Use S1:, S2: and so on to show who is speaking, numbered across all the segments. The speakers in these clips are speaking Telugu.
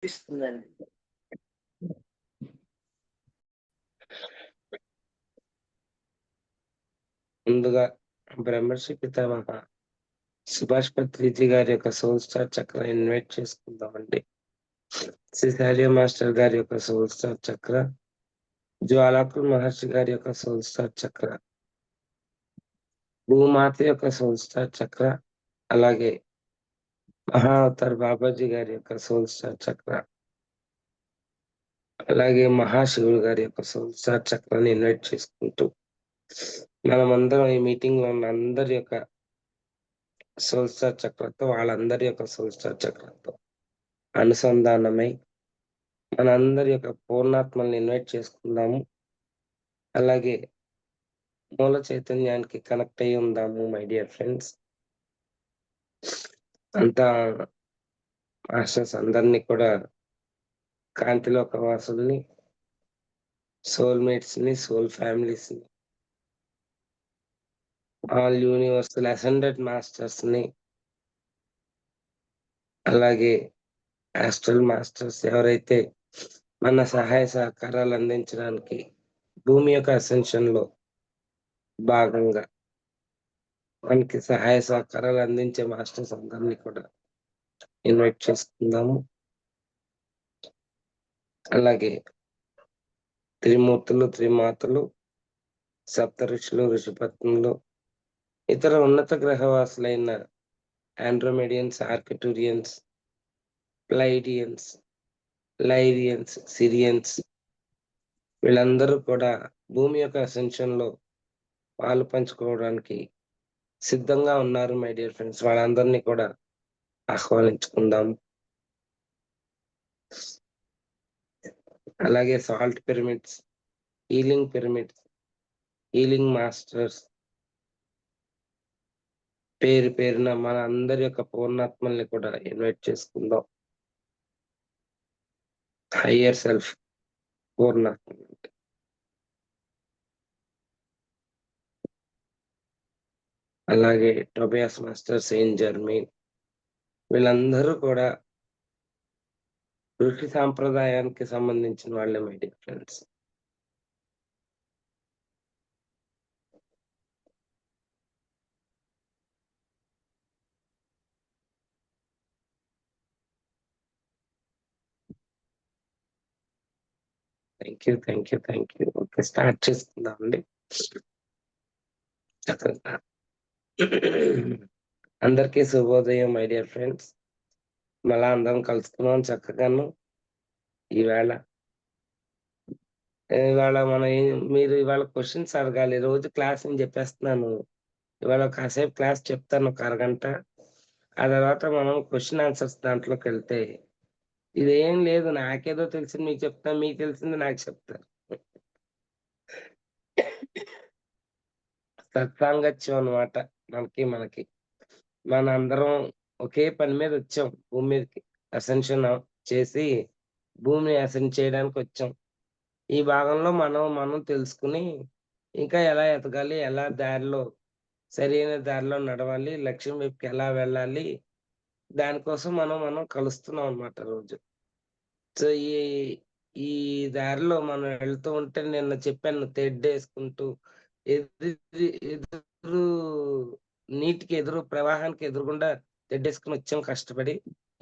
S1: ఇస్తుందండి.
S2: ముందుగా బ్రహ్మర్షి పితామహ సుభాష్ పత్రిజీ గారి యొక్క సోల్ స్టార్ చక్ర ఇన్వైట్ చేసుకుందామండి. సిసారియో మాస్టర్ గారి యొక్క సోల్ స్టార్ చక్ర, జ్వాలాకుల్ మహర్షి గారి యొక్క సోల్ స్టార్ చక్ర, భూమాత యొక్క సోల్ స్టార్ చక్ర, అలాగే మహావతార్ బాబాజీ గారి యొక్క సోల్ స్టార్ చక్ర, అలాగే మహాశివుడు గారి యొక్క సోల్ స్టార్ చక్రాన్ని ఇన్వైట్ చేసుకుంటూ మనమందరం ఈ మీటింగ్ లో ఉన్న అందరి యొక్క సోల్ స్టార్ చక్రతో, వాళ్ళందరి యొక్క సోల్ స్టార్ చక్రంతో అనుసంధానమై మనందరి యొక్క పూర్ణాత్మల్ని ఇన్వైట్ చేసుకుందాము. అలాగే మూల చైతన్యానికి కనెక్ట్ అయి ఉందాము మై డియర్ ఫ్రెండ్స్. అంతా మాస్టర్స్ అందరినీ కూడా, కాంతిలోక వాసుల్ని, సోల్మేట్స్ ని, సోల్ ఫ్యామిలీస్ ని, ఆల్ యూనివర్సల్ అసెండెడ్ మాస్టర్స్ ని, అలాగే ఆస్ట్రల్ మాస్టర్స్ ఎవరైతే మన సహాయ సహకారాలు అందించడానికి భూమి యొక్క అసెన్షన్ లో భాగంగా మనకి సహాయ సహకారాలు అందించే మాస్టర్స్ అందరినీ కూడా ఇన్వైట్ చేసుకుందాము. అలాగే త్రిమూర్తులు, త్రిమాతలు, సప్త ఋషులు, ఋషిపత్నులు, ఇతర ఉన్నత గ్రహవాసులైన ఆండ్రోమెడియన్స్, ఆర్కిటూరియన్స్, ప్లైడియన్స్, లైరియన్స్, సిరియన్స్, వీళ్ళందరూ కూడా భూమి యొక్క అసెన్షన్ లో పాలు పంచుకోవడానికి సిద్ధంగా ఉన్నారు మై డియర్ ఫ్రెండ్స్. వాళ్ళందరినీ కూడా ఆహ్వానించుకుందాం. అలాగే salt pyramids, healing pyramids, healing masters, పేరు పేరున మన అందరి యొక్క పూర్ణాత్మల్ని కూడా ఇన్వైట్ చేసుకుందాం. హయ్యర్ సెల్ఫ్ పూర్ణాత్మ, అలాగే టోబియాస్ మాస్టర్, సెయింట్ జర్మీన్, వీళ్ళందరూ కూడా ఋషి సాంప్రదాయానికి సంబంధించిన వాళ్ళే my dear friends. Thank you. Okay, start చేసుకుందామండి. చక్కగా అందరికీ శుభోదయం మై డియర్ ఫ్రెండ్స్. మళ్ళా అందరం కలుసుకున్నాం చక్కగాను. ఇవాళ మీరు ఇవాళ క్వశ్చన్స్ అడగాలి. రోజు క్లాస్ అని చెప్పేస్తున్నాను. ఇవాళ కాసేపు క్లాస్ చెప్తాను, ఒక అరగంట. ఆ తర్వాత మనం క్వశ్చన్ ఆన్సర్స్ దాంట్లోకి వెళ్తే, ఇదేం లేదు, నాకేదో తెలిసింది మీకు చెప్తాను, మీకు తెలిసింది నాకు చెప్తాను. సత్సాంగత్యం అనమాట. మనకి మన అందరం ఒకే పని మీద వచ్చాం భూమి మీదకి. అసెన్షన్ చేసి భూమిని అసెండ్ చేయడానికి వచ్చాం. ఈ భాగంలో మనం తెలుసుకుని ఇంకా ఎలా ఎదగాలి, ఎలా సరైన దారిలో నడవాలి, లక్ష్యం వైపుకి ఎలా వెళ్ళాలి, దానికోసం మనం కలుస్తున్నాం అన్నమాట రోజు. సో ఈ దారిలో మనం వెళ్తూ ఉంటే, నిన్న చెప్పాను, తెడ్డేసుకుంటూ ఎదురు నీటికి ప్రవాహానికి ఎదురుగుండా తెడ్డేసుకుని వచ్చాం కష్టపడి.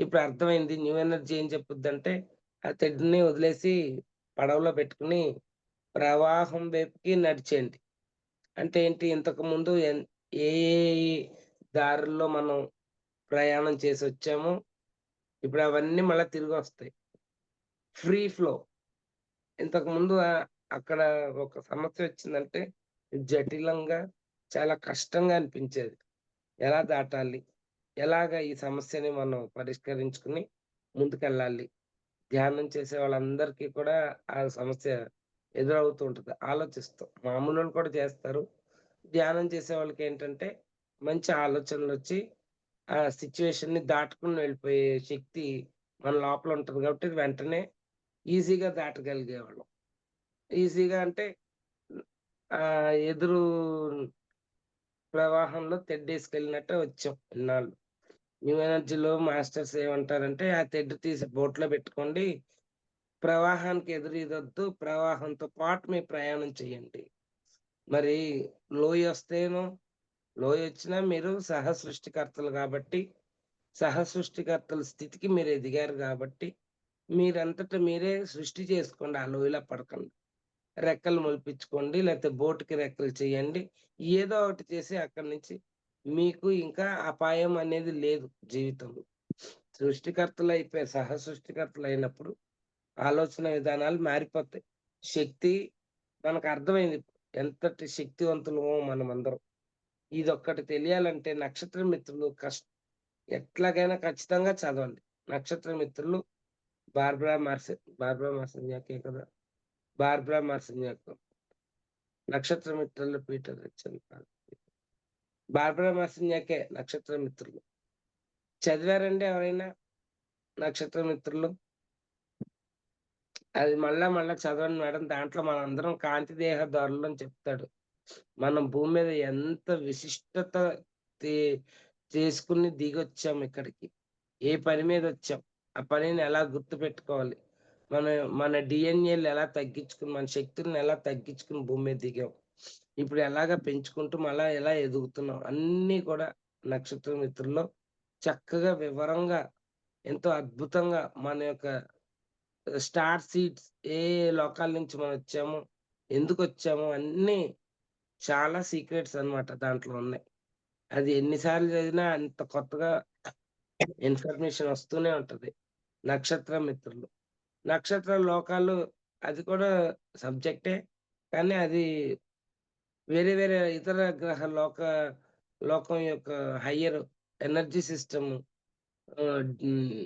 S2: ఇప్పుడు అర్థమైంది, న్యూ ఎనర్జీ ఏం చెప్పుద్దంటే, ఆ తెడ్డుని వదిలేసి పడవలో పెట్టుకుని ప్రవాహం వైపుకి నడిచేయండి. అంటే ఏంటి, ఇంతకు ముందు ఏ దారుల్లో మనం ప్రయాణం చేసి వచ్చామో ఇప్పుడు అవన్నీ మళ్ళీ తిరిగి వస్తాయి. Free flow. ఇంతకు ముందు అక్కడ ఒక సమస్య వచ్చిందంటే జటిలంగా, చాలా కష్టంగా అనిపించేది. ఎలా దాటాలి, ఎలాగ ఈ సమస్యని మనం పరిష్కరించుకుని ముందుకెళ్ళాలి. ధ్యానం చేసే వాళ్ళందరికీ కూడా ఆ సమస్య ఎదురవుతూ ఉంటది. ఆలోచిస్తాం. మామూలోళ్ళు కూడా చేస్తారు. ధ్యానం చేసే వాళ్ళకేంటంటే మంచి ఆలోచనలొచ్చి ఆ సిట్యుయేషన్‌ని దాటుకొని వెళ్ళిపోయే శక్తి మన లోపల ఉంటది కాబట్టి వెంటనే ఈజీగా దాటగలిగేవాళ్ళం. ఈజీగా అంటే ఎదురు ప్రవాహంలో తెడ్డేసుకెళ్ళినట్టే వచ్చాం ఇన్నాళ్ళు. న్యూ ఎనర్జీలో మాస్టర్స్ ఏమంటారంటే, ఆ తెడ్డు తీసి బోట్‌లో పెట్టుకోండి. ప్రవాహానికి ఎదురీదొద్దు. ప్రవాహంతో పాటు మీ ప్రయాణం చేయండి. మరి లోయొస్తేను లోయొచ్చినా మీరు సహ సృష్టికర్తలు గాబట్టి, సహ సృష్టికర్తల స్థితికి మీరు ఎదిగారు గాబట్టి, మీరంతట మీరే సృష్టి చేసుకోండి. ఆ లోయలో పడకండి. రెక్కలు మొలిపించుకోండి. లేతే బోట్‌కి రెక్కలు చేయండి. ఏదో ఒకటి చేసి అక్కడి నుంచి మీకు ఇంకా అపాయం అనేది లేదు జీవితంలో. సృష్టికర్తలైపోయారు. సహ సృష్టికర్తలైనప్పుడు ఆలోచన విధానాలు మారిపోతాయి. శక్తి మనకర్థమైంది. ఎంతటి శక్తివంతులమో మనమందరం. ఇదొక్కటి తెలియాలంటే నక్షత్ర మిత్రులు ఎట్లాగైనా ఖచ్చితంగా చదవండి. నక్షత్ర మిత్రులు బార్బరా బార్బరా మార్సిన్యాకే కదా! బార్బరా మార్సిన్యాక్. నక్షత్ర మిత్రులు పీటర్ రిచల్ కాదు. బార్బరా మార్సిన్యాకే నక్షత్ర మిత్రులు. చదివారండి ఎవరైనా నక్షత్ర మిత్రులు? అది మళ్ళా మళ్ళా చదవండి మేడం. దాంట్లో మనందరం కాంతి దేహదారులని చెప్తాడు. మనం భూమి మీద ఎంత విశిష్టత తే చేసుకొని దిగొచ్చాం ఇక్కడికి. ఏ పని మీదొచ్చాం. ఆ పనిని ఎలా గుర్తుపెట్టుకోవాలి. మన మన డీఎన్ఏలు ఎలా తగ్గించుకొని, మన శక్తుల్ని ఎలా తగ్గించుకొని భూమి మీద దిగాం. ఇప్పుడు ఎలాగా పెంచుకుంటూ మళ్ళా ఎలా ఎదుగుతున్నాం. అన్నీ కూడా నక్షత్ర మిత్రుల్లో చక్కగా వివరంగా ఎంతో అద్భుతంగా మన యొక్క స్టార్ సీడ్స్ ఏ లోకాల నుంచి మనమొచ్చాము, ఎందుకొచ్చాము అన్నీ చాలా సీక్రెట్స్ అన్నమాట దాంట్లో ఉన్నాయి. అది ఎన్ని సార్లు చదివినా అంత కొత్తగా ఇన్ఫర్మేషన్ వస్తూనే ఉంటది. నక్షత్ర మిత్రులు. నక్షత్ర లోకాలు అది కూడా సబ్జెక్టే. కానీ అది వేరే వేరే ఇతర లోకం యొక్క హయ్యర్ ఎనర్జీ సిస్టమ్ హ్మ్.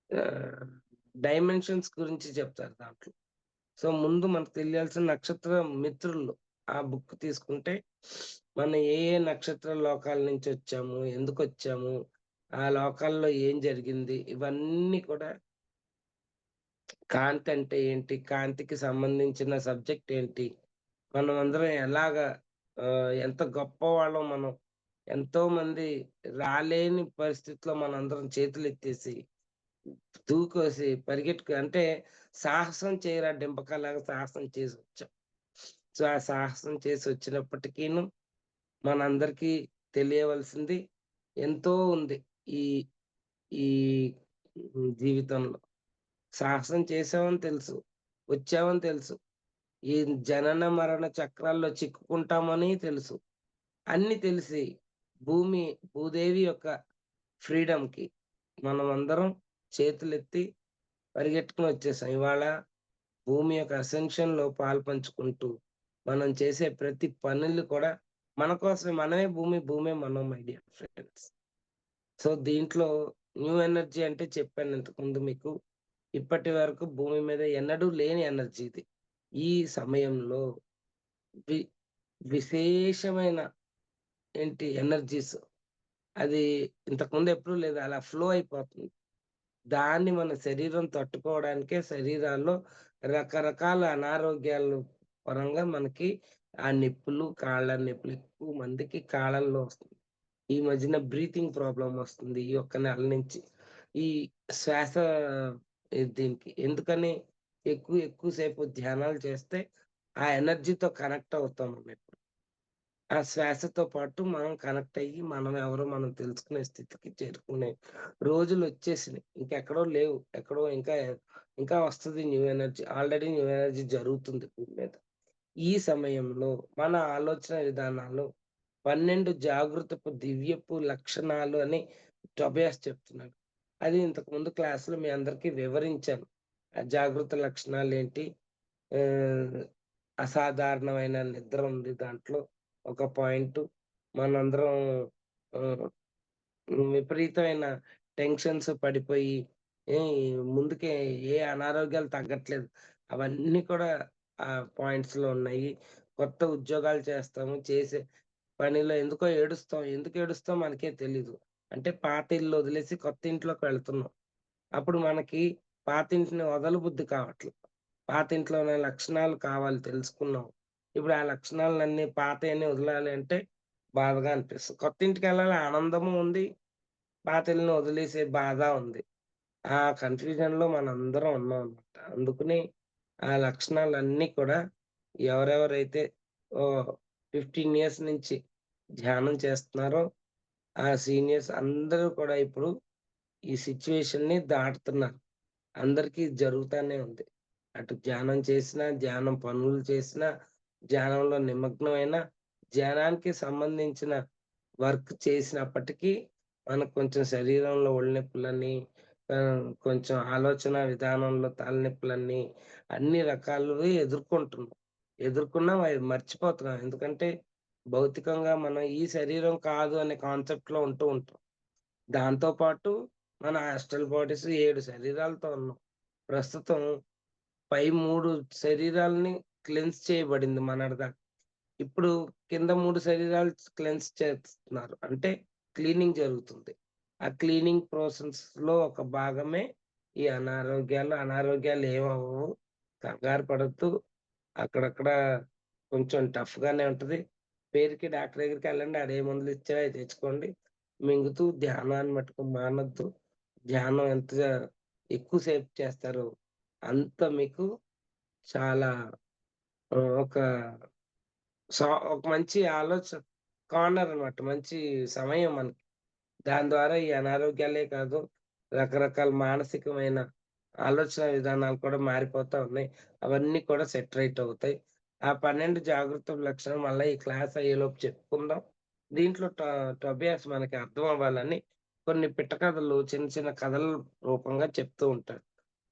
S2: ఆహ్, డైమెన్షన్స్ గురించి చెప్తారు దాంట్లో. సో, ముందు మనకు తెలియాల్సిన నక్షత్ర మిత్రులు. ఆ బుక్ తీసుకుంటే, మనం ఏ ఏ నక్షత్ర లోకాల నుంచొచ్చాము, ఎందుకొచ్చాము, ఆ లోకాల్లో ఏం జరిగింది, ఇవన్నీ కూడా కాంతి అంటే ఏంటి, కాంతికి సంబంధించిన సబ్జెక్ట్ ఏంటి, మనమందరం ఎలాగా ఎంత గొప్పవాళ్ళం మనం. ఎంతోమంది రాలేని పరిస్థితిలో మనందరం చేతులెత్తేసి దూకేసి అంటే సాహసం చేయరా డింబకలాగా సాహసం చేసొచ్చాం. సో, ఆ సాహసం చేసొచ్చినప్పటికీను మనందరికీ తెలియవలసింది ఎంతో ఉంది. ఈ ఈ జీవితంలో. సాహసం చేశామని తెలుసు. వచ్చామని తెలుసు. ఈ జనన మరణ చక్రాల్లో చిక్కుకుంటామని తెలుసు. అన్నీ తెలిసి భూమి భూదేవి యొక్క ఫ్రీడమ్‌కి మనమందరం చేతులెత్తి పరిగెట్టుకొని వచ్చేసాం. ఇవాళ భూమి యొక్క అసెన్షన్‌లో పాలుపంచుకుంటూ, మనం చేసే ప్రతి పనులు కూడా మన కోసమే. మనమే భూమి, భూమే మనం మై డియర్ ఫ్రెండ్స్. సో, దీంట్లో న్యూ ఎనర్జీ అంటే చెప్పాను ఇంతకుముందు మీకు. ఇప్పటి వరకు భూమి మీద ఎన్నడూ లేని ఎనర్జీ ఇది. ఈ సమయంలో వి విశేషమైన ఎనర్జీస్ అది ఇంతకుముందు ఎప్పుడూ లేదు. అలా ఫ్లో అయిపోతుంది. దాన్ని మన శరీరం తట్టుకోవడానికే శరీరాల్లో రకరకాల అనారోగ్యాలు పరంగా మనకి ఆ నొప్పులు, కాళ్ళ నొప్పులు ఎక్కువ మందికి కాళ్ళల్లో వస్తుంది. ఈ మధ్యన బ్రీతింగ్ ప్రాబ్లమ్ వస్తుంది. ఈ ఒక్క నెల నుంచి. ఈ శ్వాస దీనికి. ఎందుకని ఎక్కువ సేపు ధ్యానాలు చేస్తే ఆ ఎనర్జీతో కనెక్ట్ అవుతాం మనం. ఆ శ్వాసతో పాటు మనం కనెక్ట్ అయ్యి, మనం ఎవరో మనం తెలుసుకునే స్థితికి చేరుకునే రోజులొచ్చేసినాయి. ఇంకెక్కడో లేవు. ఎక్కడో ఇంకా వస్తది new energy. Already knew energy జరుగుతుంది భూమి మీద. ఈ సమయంలో మన ఆలోచన విధానాలు 12 జాగృతపు దివ్యపు లక్షణాలు అని టోబియాస్ చెప్తున్నాడు. అది ఇంతకుముందు క్లాస్‌లో మీ అందరికీ వివరించాను. ఆ జాగృత లక్షణాలేంటి? ఆహ్, అసాధారణమైన నిద్ర ఉంది దాంట్లో. ఒక పాయింటు. మనందరం ఆహ్, విపరీతమైన టెన్షన్స్ పడిపోయి ఏ ముందుకే ఏ అనారోగ్యాలు తగ్గట్లేదు. అవన్నీ కూడా ఆ పాయింట్స్‌లో ఉన్నాయి. కొత్త ఉద్యోగాలు చేస్తాము. చేసే పనిలో ఎందుకో ఏడుస్తాం. ఎందుకు ఏడుస్తాం మనకే తెలీదు. అంటే పాత ఇల్లు వదిలేసి కొత్త ఇంట్లోకి వెళ్తున్నాం. అప్పుడు మనకి పాతింటిని వదలబుద్ధి కావట్లే. పాతింట్లో ఉన్న లక్షణాలు కావాలి తెలుసుకున్నాం. ఇప్పుడు ఆ లక్షణాలన్నీ పాతయన్ని వదలాలి అంటే బాధగా అనిపిస్తుంది. కొత్త ఇంటికెళ్ళాలి ఆనందము ఉంది. పాతిళ్ళని వదిలేసే బాధ ఉంది. ఆ కన్‌ఫ్యూజన్‌లో మనందరం ఉన్నామనమాట. అందుకని ఆ లక్షణాలన్నీ కూడా ఎవరెవరైతే ఓహ్! 15 ఇయర్స్ నుంచి ధ్యానం చేస్తున్నారో, ఆ సీనియర్స్ అందరూ కూడా ఇప్పుడు ఈ సిట్యుయేషన్‌ని దాటుతున్నారు. అందరికీ జరుగుతానే ఉంది. అటు ధ్యానం చేసినా, ధ్యానం పనులు చేసినా, ధ్యానంలో నిమగ్నమైనా, ధ్యానానికి సంబంధించిన వర్క్ చేసినప్పటికీ మనకు కొంచెం శరీరంలో ఒళ్ళినొప్పులని, కొంచెం ఆలోచన విధానంలో తలనొప్పులని అన్ని రకాలువి ఎదుర్కొంటున్నాం. ఎదుర్కొన్నాం అవి మర్చిపోతున్నాం. ఎందుకంటే భౌతికంగా మనం ఈ శరీరం కాదు అనే కాన్సెప్ట్‌లో ఉంటూ ఉంటాం. దాంతో పాటు మన హాస్టల్ బాడీస్ 7 శరీరాలతో ఉన్నాం. ప్రస్తుతం పై 3 శరీరాలని క్లెన్స్ చేయబడింది మొన్నటిదాకా. ఇప్పుడు కింద 3 శరీరాలు క్లెన్స్ చేస్తున్నారు. అంటే క్లీనింగ్ జరుగుతుంది. ఆ క్లీనింగ్ ప్రాసెస్‌లో ఒక భాగమే ఈ అనారోగ్యాలు. అనారోగ్యాలు ఏమవ్వవు. కంగారు పడొద్దు. అక్కడక్కడ కొంచెం టఫ్‌గానే ఉంటది. పేరుకి డాక్టర్ దగ్గరికెళ్ళండి. ఆడే మందులిచ్చాడో అయి తెచ్చుకోండి. మింగుతూ ధ్యానాన్ని మట్టుకు మానొద్దు. ధ్యానం ఎంత ఎక్కువ సేపు చేస్తారో అంత మీకు చాలా ఒక ఒక మంచి కార్నర్ అన్నమాట. మంచి సమయం మనకి. దాని ద్వారా ఈ అనారోగ్యాలే కాదు, రకరకాల మానసికమైన ఆలోచన విధానాలు కూడా మారిపోతా ఉన్నాయి. అవన్నీ కూడా సెట్ రైట్ అవుతాయి. ఆ 12 జాగ్రత్తల లక్షణం మళ్ళా ఈ క్లాస్ అయ్యేలోపు చెప్పుకుందాం. దీంట్లో టోబియాస్ మనకి అర్థం అవ్వాలని కొన్ని పిట్ట కథలు చిన్న చిన్న కథల రూపంగా చెప్తూ ఉంటాడు.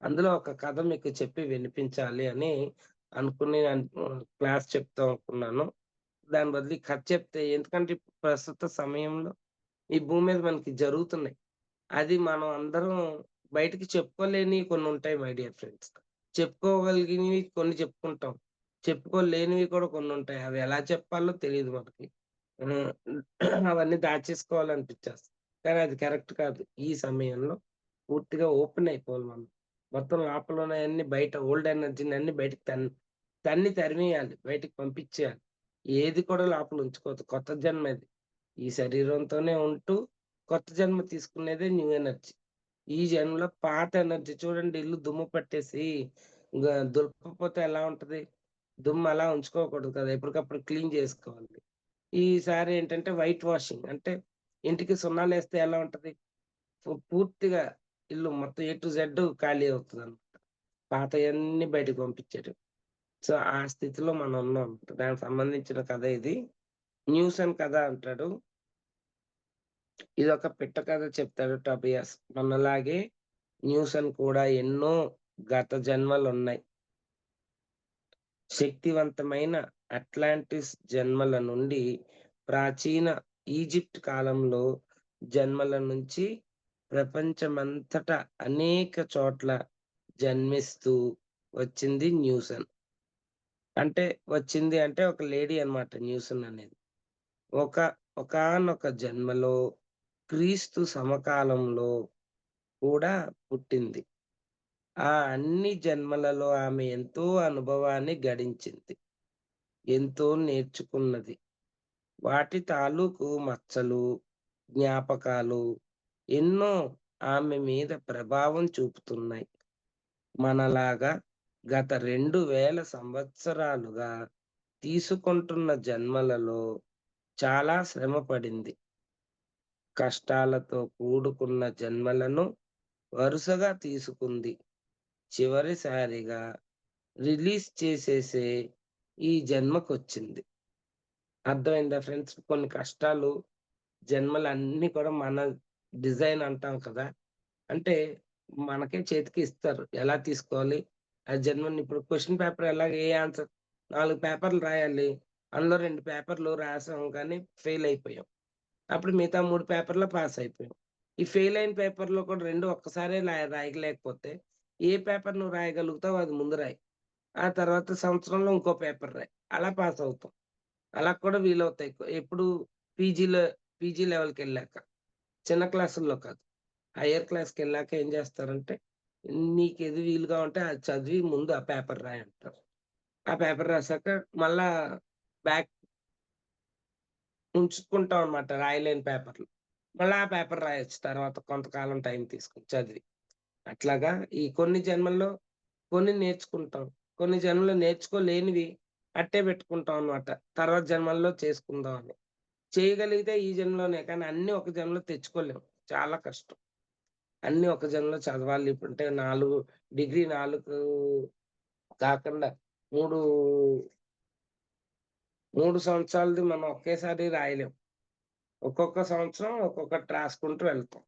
S2: అందులో ఒక కథ మీకు చెప్పి వినిపించాలి అని అనుకుని క్లాస్ చెప్దాం అనుకున్నాను. దాని బదులు ఈ కథ చెప్తే ఎందుకంటే ఇప్పుడు ప్రస్తుత సమయంలో ఈ భూమి మీద మనకి జరుగుతున్నాయి. అది మనం అందరం బయటికి చెప్పుకోలేనివి కొన్నుంటాయి మై డియర్ ఫ్రెండ్స్. చెప్పుకోగలిగినవి కొన్ని చెప్పుకుంటాం. చెప్పుకోలేనివి కూడా కొన్నుంటాయి. అవి ఎలా చెప్పాలో తెలీదు మనకి. హ్మ్. అవన్నీ దాచేసుకోవాలనిపిచ్చేస్తది. కానీ అది కరెక్ట్ కాదు. ఈ సమయంలో పూర్తిగా ఓపెన్ అయిపోవాలి మనం. మొత్తం లోపల ఉన్నయన్నీ బయట ఓల్డ్ ఎనర్జీ‌నన్నీ బయటికి తన్ని తరిమేయాలి. బయటికి పంపించేయాలి. ఏది కూడా లోపల ఉంచుకోవద్దు. కొత్త జన్మ ఇది. ఈ శరీరంతోనే ఉంటూ కొత్త జన్మ తీసుకునేదే న్యూ ఎనర్జీ. ఈ జన్మలో పాత ఎనర్జీ చూడండి ఇల్లు దుమ్ము పట్టేసి దులపకపోతే ఎలా ఉంటది? దుమ్ము అలా ఉంచుకోకూడదు కదా! ఎప్పటికప్పుడు క్లీన్ చేసుకోవాలి. ఈసారి ఏంటంటే వైట్ వాషింగ్ అంటే ఇంటికి సున్నాలేస్తే ఎలా ఉంటది? పూర్తిగా ఇల్లు మొత్తం ఏ టు జెడ్ ఖాళీ అవుతదనమాట. పాతయన్నీ బయటకి పంపించేయటం. సో, ఆ స్థితిలో మనం ఉన్నాం. దానికి సంబంధించిన కథ ఇది. న్యూసన్ కథ అంటాడు. ఇదొక పిట్ట కథ చెప్తాడు టోబియాస్. మనలాగే న్యూసన్ కూడా ఎన్నో గత జన్మలున్నాయి. శక్తివంతమైన అట్లాంటిస్ జన్మల నుండి ప్రాచీన ఈజిప్ట్ కాలంలో జన్మల నుంచి ప్రపంచమంతటా అనేక చోట్ల జన్మిస్తూ వచ్చింది న్యూసన్. అంటే వచ్చింది అంటే ఒక లేడీ అన్నమాట న్యూసన్ అనేది. ఒక ఒకానొక జన్మలో క్రీస్తు సమకాలంలో కూడా పుట్టింది. ఆ అన్ని జన్మలలో ఆమె ఎంతో అనుభవాన్ని గడించింది. ఎంతో నేర్చుకున్నది. వాటి తాలూకు మచ్చలు, జ్ఞాపకాలు ఎన్నో ఆమె మీద ప్రభావం చూపుతున్నాయి. మనలాగా గత 2000 సంవత్సరాలుగా తీసుకుంటున్న జన్మలలో చాలా శ్రమ పడింది. కష్టాలతో కూడుకున్న జన్మలను వరుసగా తీసుకుంది. చివరిసారిగా రిలీజ్ చేసేసే ఈ జన్మకొచ్చింది. అర్థమైందా ఫ్రెండ్స్? కొన్ని కష్టాలు, జన్మలన్నీ కూడా మన డిజైన్ అంటాం కదా! అంటే మనకే చేతికి ఇస్తారు. ఎలా తీసుకోవాలి? ఆ జన్మని ఇప్పుడు క్వెషన్ పేపర్ ఎలాగ ఏ ఆన్సర్ 4 పేపర్‌లు రాయాలి. అందులో 2 పేపర్‌లు రాసాం కానీ ఫెయిల్ అయిపోయాం. అప్పుడు మిగతా 3 పేపర్‌లో పాస్ అయిపోయాం. ఈ ఫెయిల్ అయిన పేపర్‌లో కూడా 2 ఒక్కసారే రాయలేకపోతే ఏ పేపర్ నువ్వు రాయగలుగుతావో అది ముందు రాయి. ఆ తర్వాత సంవత్సరంలో ఇంకో పేపర్ రాయి. అలా పాస్ అవుతాం. అలా కూడా వీలవుతాయి. ఎప్పుడు పీజీలో పీజీ లెవెల్‌కెళ్ళాక. చిన్న క్లాసుల్లో కాదు. హైయర్ క్లాస్‌కెళ్ళాక ఏం జేస్తారంటే, నీకేది వీలుగా ఉంటే అది చదివి ముందు ఆ పేపర్ రాయంటారు. ఆ పేపర్ రాసాక మళ్ళా బ్యాక్ ఉంచుకుంటాం అన్నమాట రాయలేని పేపర్‌లు. మళ్ళా ఆ పేపర్ రాయొచ్చు తర్వాత కొంతకాలం టైం తీసుకొని చదివి. అట్లాగా ఈ కొన్ని జన్మల్లో కొన్ని నేర్చుకుంటాం. కొన్ని జన్మలో నేర్చుకోలేనివి అట్టే పెట్టుకుంటాం అన్నమాట. తర్వాత జన్మల్లో చేసుకుందాం అని. చేయగలిగితే ఈ జన్మలోనే కానీ అన్నీ ఒక జన్మలో తెచ్చుకోలేం. చాలా కష్టం. అన్నీ ఒక జన్మలో చదవాలి. ఇప్పుడంటే 4 డిగ్రీ 4 కాకుండా 3, 3 సంవత్సరాలది మనం ఒకేసారి రాయలేం. ఒక్కొక్క సంవత్సరం ఒక్కొక్కటి రాసుకుంటూ వెళ్తాం.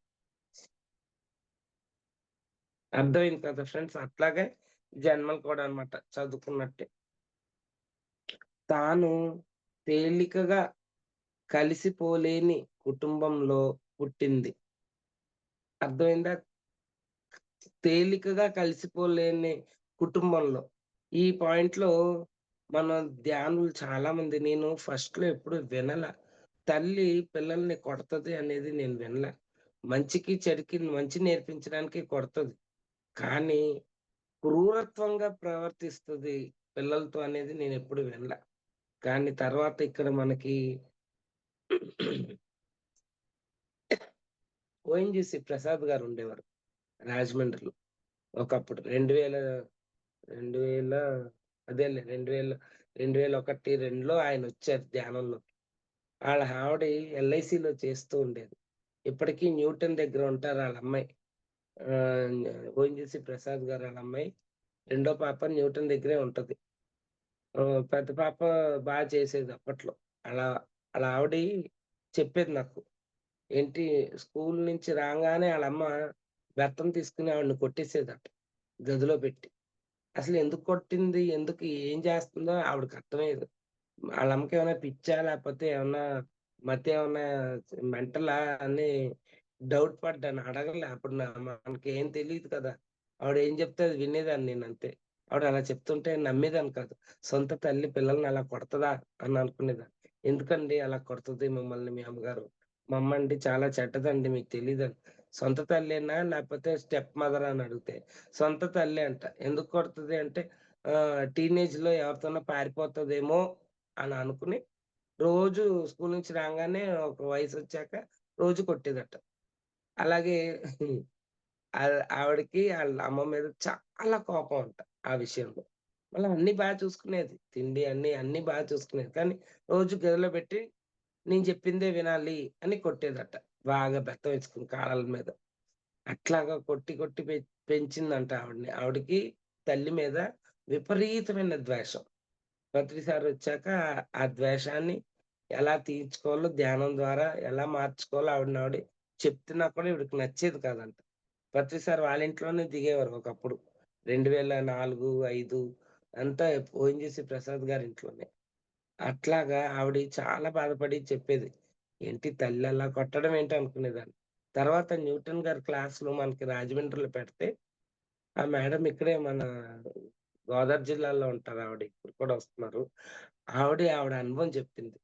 S2: అర్థమైంది కదా ఫ్రెండ్స్. అట్లాగే జన్మలు కూడా అన్నమాట చదువుకున్నట్టే. తాను తేలికగా కలిసిపోలేని కుటుంబంలో పుట్టింది. అర్థమైందా? తేలికగా కలిసిపోలేని కుటుంబంలో. ఈ పాయింట్‌లో మన ధ్యానులు చాలామంది నేను ఫస్ట్‌లో ఎప్పుడు వినల. తల్లి పిల్లల్ని కొడతది అనేది నేను వినల. మంచికి, చెడుకి మంచి నేర్పించడానికి కొడతది. కానీ క్రూరత్వంగా ప్రవర్తిస్తది పిల్లలతో అనేది నేనెప్పుడు వినల. కానీ తర్వాత ఇక్కడ మనకి ఓఎన్‌జీసీ ప్రసాద్ గారుండేవారు రాజమండ్రిలో. ఒకప్పుడు 2000 అదేలే 2001, 2లో ఆయనొచ్చారు ధ్యానంలోకి. ఆళ్ళ ఆవిడ ఎల్ఐసీలో చేస్తూ ఉండేది. ఇప్పటికి న్యూటన్ దగ్గర ఉంటారు ఆళ్ళమ్మాయి. ఆహ్, ఓఎన్‌జీసీ ప్రసాద్ గారు ఆళ్ళమ్మాయి. రెండో పాప న్యూటన్ దగ్గరే ఉంటది. పెద్ద పాప చేసేది అప్పట్లో. అలా ఆళ్ళ ఆవిడి చెప్పేది నాకు. ఏంటి స్కూలు నుంచి రాంగానే ఆళ్ళమ్మ బెత్తం తీసుకొని ఆవిడని కొట్టేసేదట గదిలో పెట్టి. అసలెందుకు కొట్టింది? ఎందుకు ఏం చేస్తుందో ఆవిడకర్థమయ్యేది. ఆళ్ళమ్మకేమన్నా పిచ్చా? లేపోతే ఏమన్నా మతేమన్నా మెంటలా? అని డౌట్ పడ్డాను. అడగలే. అప్పుడు మనకేం తెలీదు కదా! ఆవిడేం చెప్తే అది వినేదాన్ని నేనంతే. ఆవిడలా చెప్తుంటే నమ్మేదాన్ని కాదు. సొంత తల్లి పిల్లల్ని అలా కొడతదా? అని అనుకునేదాన్ని. ఎందుకండి అలా కొడతది మిమ్మల్ని మీ అమ్మగారు? మా అమ్మండి చాలా చెడ్డదండి మీకు తెలీదని. సొంత తల్లేనా? లేపోతే స్టెప్ మదరా? అని అడిగితే, సొంత తల్లే అంట. ఎందుకు కొడతది అంటే, టీనేజ్‌లో ఎవరితోనో పారిపోతదేమో అని అనుకుని రోజు స్కూలు నుంచి రాంగానే ఒక వయసొచ్చాక రోజు కొట్టేదట. అలాగే ఆవిడకి ఆళ్ళ అమ్మ మీద చాలా కోపం అంట ఆ విషయంలో. మళ్ళా అన్నీ చూసుకునేది. తిండి అన్నీ చూసుకునేది. కానీ రోజు గదిలో పెట్టి నేను చెప్పిందే వినాలి అని కొట్టేదట. బాగా బెత్తం కాళ్ళ మీద. అట్లాగా కొట్టి కొట్టి పెంచిందంట ఆవిడని. ఆవిడకి తల్లి మీద విపరీతమైన ద్వేషం. ప్రతిసారొచ్చాక ఆ ద్వేషాన్ని ఎలా తీర్చుకోవాలో ధ్యానం ద్వారా ఎలా మార్చుకోవాలో ఆవిడనావిడ చెప్తున్నా కూడా ఈవిడకి నచ్చేది కాదంట. ప్రతిసారి వాళ్ళ ఇంట్లోనే దిగేవారు ఒకప్పుడు. 2004, 5 అంతా ఓఎన్‌జీసీ ప్రసాద్ గారింట్లోనే. అట్లాగా ఆవిడ చాలా బాధపడి చెప్పేది. ఏంటి తల్లి అలా కొట్టడం ఏంటి అనుకునేదాన్ని. తర్వాత న్యూటన్ గారి క్లాస్‌లు మనకి రాజమండ్రిలో పెడితే ఆ మేడం ఇక్కడే మన గోదావరి జిల్లాలో ఉంటారావిడ. ఇప్పుడు కూడా వస్తున్నారు. ఆవిడ అనుభవం చెప్పింది.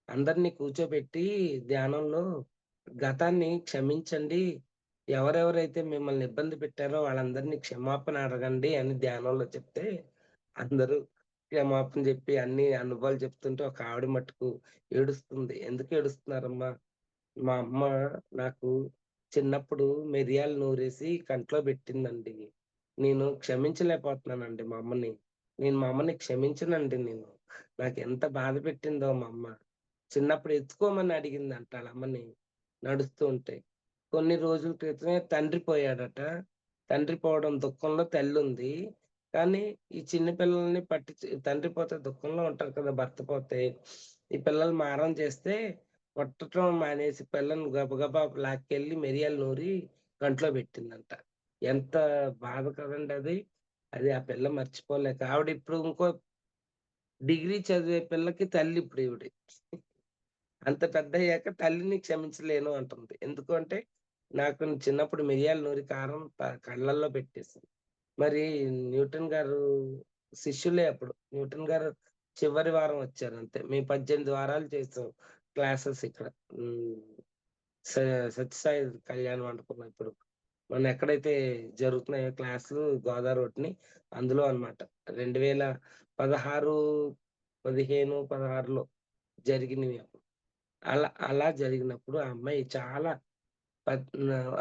S2: అందరిని కూర్చోబెట్టి ధ్యానంలో గతాన్ని క్షమించండి. ఎవరెవరైతే మిమ్మల్ని ఇబ్బంది పెట్టారో వాళ్ళందరిని క్షమాపణ అడగండి అని ధ్యానంలో చెప్తే, అందరూ క్షమాపణ చెప్పి అన్ని అనుభవాలు చెప్తుంటే ఒక ఆవిడ మట్టుకు ఏడుస్తుంది. ఎందుకు ఏడుస్తున్నారమ్మా? మా అమ్మ నాకు చిన్నప్పుడు మిరియాలు నూరేసి కంట్లో పెట్టిందండి. నేను క్షమించలేకపోతున్నానండి మా అమ్మని. నేను మా అమ్మని క్షమించనండి నేను. నాకెంత బాధ పెట్టిందో మా అమ్మ. చిన్నప్పుడు ఎత్తుకోమని అడిగిందంట ఆళ్ళమ్మని నడుస్తూ ఉంటే. కొన్ని రోజుల క్రితమే తండ్రి పోయాడట. తండ్రి పోవడం దుఃఖంలో తల్లుంది. కానీ ఈ చిన్న పిల్లల్ని తండ్రి పోతే దుఃఖంలో ఉంటారు కదా! భర్త పోతే. ఈ పిల్లలు మారం చేస్తే కొట్టటం మానేసి పిల్లని గబగబా లాక్కెళ్ళి మిరియాలు నూరి కంట్లో పెట్టిందంట. ఎంత బాధ కదండీ అది. అది ఆ పిల్ల మర్చిపోలేక ఆవిడిప్పుడు ఇంకో డిగ్రీ చదివే పిల్లకి తల్లిప్పుడు ఈవిడ. అంత పెద్దయ్యాక తల్లిని క్షమించలేను అంటుంది. ఎందుకు అంటే, నాకు చిన్నప్పుడు మిరియాలు నూరి కారం కళ్ళల్లో పెట్టేసింది. మరి న్యూటన్ గారు శిష్యులే అప్పుడు. న్యూటన్ గారు చివరి వారం వచ్చారంతే. మేము 18 వారాలు చేసాం క్లాసెస్ ఇక్కడ. హ్మ్. స సత్యసాయి కళ్యాణ మండపంలో ఇప్పుడు. మొన్న ఎక్కడైతే జరుగుతున్నాయో క్లాసులు గోదావరి రోడ్‌ని అందులో అన్నమాట. 2016, 15, 16లో జరిగినవి. అలా జరిగినప్పుడు ఆ అమ్మాయి చాలా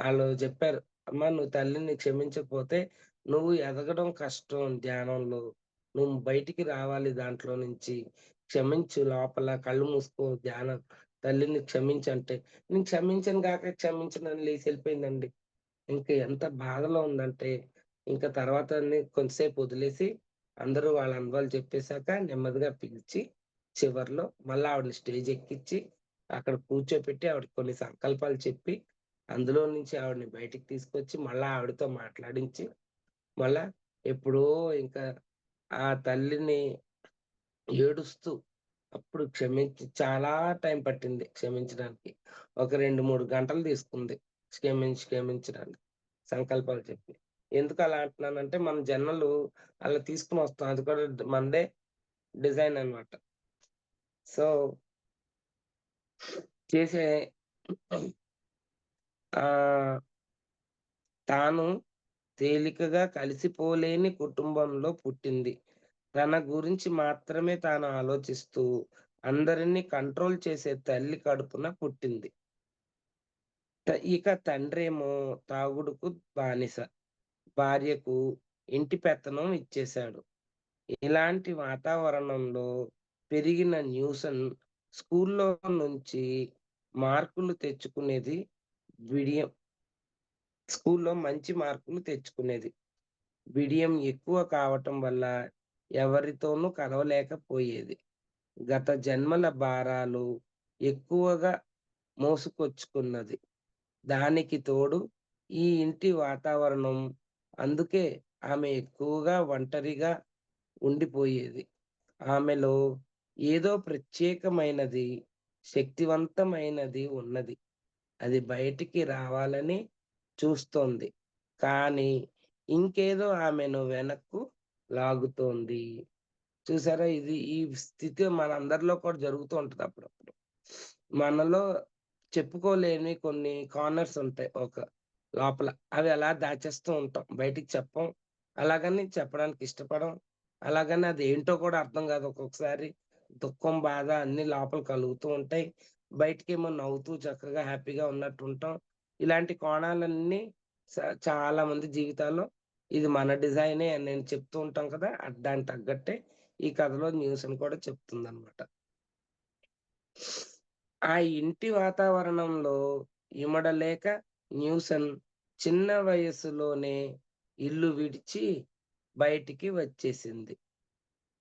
S2: ఆళ్ళు చెప్పారు. "అమ్మా నువ్వు తల్లిని క్షమించకపోతే నువ్వు ఎదగడం కష్టం ధ్యానంలో. నువ్వు బయటికి రావాలి దాంట్లో నుంచి. క్షమించు లోపల కళ్ళు మూసుకో ధ్యానం తల్లిని క్షమించంటే" నేను క్షమించను గాక క్షమించనని లేసి ఎళ్ళిపోయిందండి. ఇంక ఎంత బాధలో ఉందంటే, ఇంక తర్వాతన్ని కొంతసేపు వదిలేసి, అందరూ వాళ్ళ అనుభవాలు చెప్పేసాక నెమ్మదిగా పిలిచి, చివర్లో మళ్ళా ఆవిడని స్టేజెక్కిచ్చి, అక్కడ కూర్చోపెట్టి ఆవిడకి కొన్ని సంకల్పాలు చెప్పి, అందులో నుంచి ఆవిడని బయటికి తీసుకొచ్చి, మళ్ళా ఆవిడతో మాట్లాడించి, మళ్ళా ఎప్పుడో ఇంకా ఆ తల్లిని ఏడుస్తూ అప్పుడు చాలా టైం పట్టింది క్షమించడానికి. ఒక 2, 3 గంటలు తీసుకుంది. క్షమించడానికి. సంకల్పాలు చెప్పి. ఎందుకలా అంటున్నానంటే, మన జన్మలు అలా తీసుకొనొస్తాం. అది కూడా మనదే డిజైన్ అన్నమాట. సో, చేసే ఆహ్, తాను తేలికగా కలిసిపోలేని కుటుంబంలో పుట్టింది. తన గురించి మాత్రమే తాను ఆలోచిస్తూ, అందరిని కంట్రోల్ చేసే తల్లి కడుపున పుట్టింది. ఇక తండ్రేమో తాగుడుకు బానిస. భార్యకు ఇంటి పెత్తనం ఇచ్చేశాడు. ఇలాంటి వాతావరణంలో పెరిగిన న్యూసన్ స్కూల్లో నుంచి మార్కులు తెచ్చుకునేది బిడియం. స్కూల్లో మంచి మార్కులు తెచ్చుకునేది. బిడియం ఎక్కువ కావటం వల్ల ఎవరితోనూ కలవలేకపోయేది. గత జన్మల భారాలు ఎక్కువగా మోసుకొచ్చుకున్నది. దానికి తోడు ఈ ఇంటి వాతావరణం. అందుకే ఆమె ఎక్కువగా ఒంటరిగా ఉండిపోయేది. ఆమెలో ఏదో ప్రత్యేకమైనది, శక్తివంతమైనది ఉన్నది. అది బయటికి రావాలని చూస్తోంది. కానీ ఇంకేదో ఆమెను వెనక్కు లాగుతోంది. చూసారా? ఈ స్థితి మనందరిలో కూడా జరుగుతూ ఉంటది అప్పుడప్పుడు. మనలో చెప్పుకోలేని కొన్ని కార్నర్స్ ఉంటాయి లోపల. అవి అలా దాచేస్తూ ఉంటాం. బయటికి చెప్పం. అలాగని చెప్పడానికి ఇష్టపడం. అలాగని అదేంటో కూడా అర్థం కాదు ఒక్కొక్కసారి. దుఃఖం, బాధ అన్నీ లోపల కలుగుతూ ఉంటాయి. బయటికేమో నవ్వుతూ చక్కగా హ్యాపీగా ఉన్నట్టుంటాం. ఇలాంటి కోణాలన్నీ స చాలా మంది జీవితాల్లో ఇది మన డిజైనే అని నేను చెప్తూ ఉంటాం కదా! దానికి తగ్గట్టే ఈ కథలో న్యూసన్ కూడా చెప్తుందనమాట. ఆ ఇంటి వాతావరణంలో ఇమడలేక న్యూసన్ చిన్న వయస్సులోనే ఇల్లు విడిచి బయటికి వచ్చేసింది.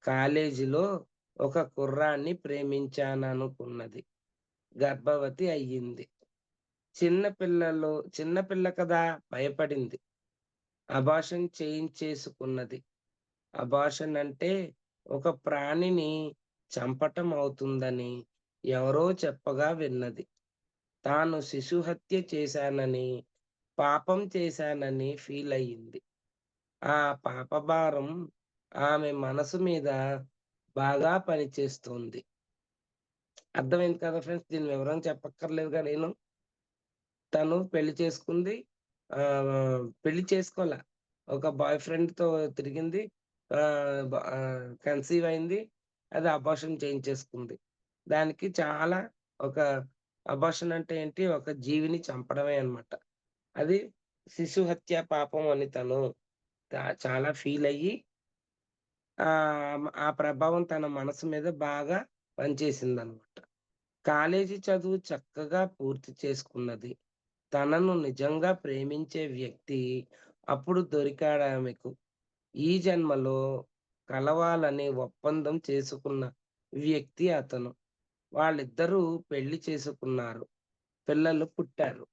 S2: కాలేజీలో ఒక కుర్రాన్ని ప్రేమించాననుకున్నది. గర్భవతి అయ్యింది. చిన్న పిల్ల కదా భయపడింది. అబార్షన్ చేయించేసుకున్నది. అబార్షన్ అంటే ఒక ప్రాణిని చంపటం అవుతుందని ఎవరో చెప్పగా విన్నది. తాను శిశుహత్య చేశానని, పాపం చేశానని ఫీలయ్యింది. ఆ పాపభారం ఆమె మనసు మీద బాగా పనిచేస్తోంది. అర్థమైంది కదా ఫ్రెండ్స్! దీని వివరం చెప్పక్కర్లేదుగా నేను. తను పెళ్లి చేసుకుంది. పెళ్లి చేసుకోలా. ఒక బాయ్ ఫ్రెండ్‌తో తిరిగింది. కన్సీవ్ అయింది. అది అబార్షన్ చేయించేసుకుంది. దానికి చాలా ఒక అబార్షన్ అంటే ఏంటి? ఒక జీవిని చంపడమే అన్నమాట. అది శిశు హత్య పాపం అని తను చాలా ఫీలయ్యి ఆ ప్రభావం తన మనసు మీద బాగా పనిచేసిందన్నమాట. కాలేజీ చదువు చక్కగా పూర్తి చేసుకున్నది. తనను నిజంగా ప్రేమించే వ్యక్తి అప్పుడు దొరికాడామెకు. ఈ జన్మలో కలవాలని ఒప్పందం చేసుకున్న వ్యక్తి అతను. వాళ్ళిద్దరూ పెళ్లి చేసుకున్నారు. పిల్లలు పుట్టారు.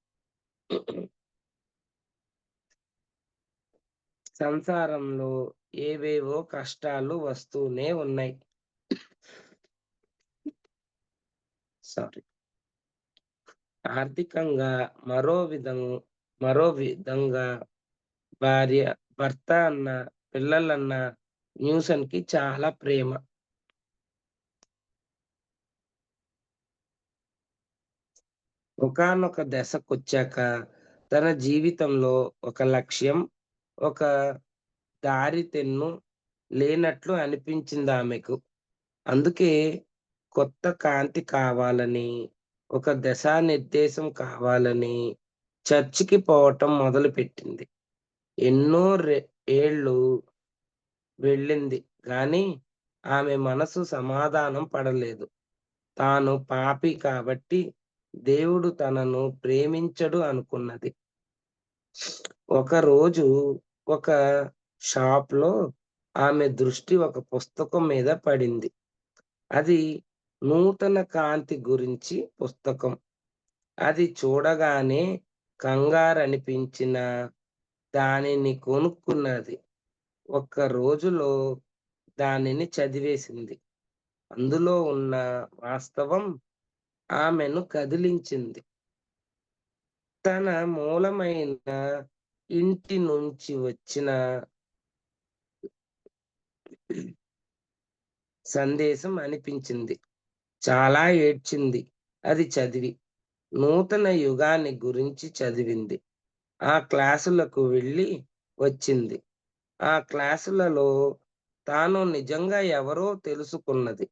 S2: సంసారంలో ఏవేవో కష్టాలు వస్తూనే ఉన్నాయి. సారీ. ఆర్థికంగా మరో విధంగా భార్య, భర్త అన్న, పిల్లలన్న న్యూసన్‌కి చాలా ప్రేమ. ఒకానొక దశకొచ్చాక తన జీవితంలో ఒక లక్ష్యం, ఒక దారితెన్ను లేనట్లు అనిపించిందామెకు. అందుకే కొత్త కాంతి కావాలని, ఒక దిశానిర్దేశం కావాలని చర్చికి పోవటం మొదలుపెట్టింది. ఎన్నో ఏళ్ళు వెళ్ళింది గానీ, ఆమె మనసు సమాధానం పడలేదు. తాను పాపి కాబట్టి దేవుడు తనను ప్రేమించడు అనుకున్నది. ఒకరోజు ఒక షాప్‌లో ఆమె దృష్టి ఒక పుస్తకం మీద పడింది. అది నూతన కాంతి గురించి పుస్తకం. అది చూడగానే కంగారనిపించినా దానిని కొనుక్కున్నది. ఒక్క రోజులో దానిని చదివేసింది. అందులో ఉన్న వాస్తవం ఆమెను కదిలించింది. తన మూలమైన ఇంటి నుంచి వచ్చిన సందేశం అనిపించింది. చాలా ఏడ్చింది అది చదివి. నూతన యుగాన్ని గురించి చదివింది. ఆ క్లాసులకు వెళ్ళి వచ్చింది. ఆ క్లాసులలో తాను నిజంగా ఎవరో తెలుసుకున్నది.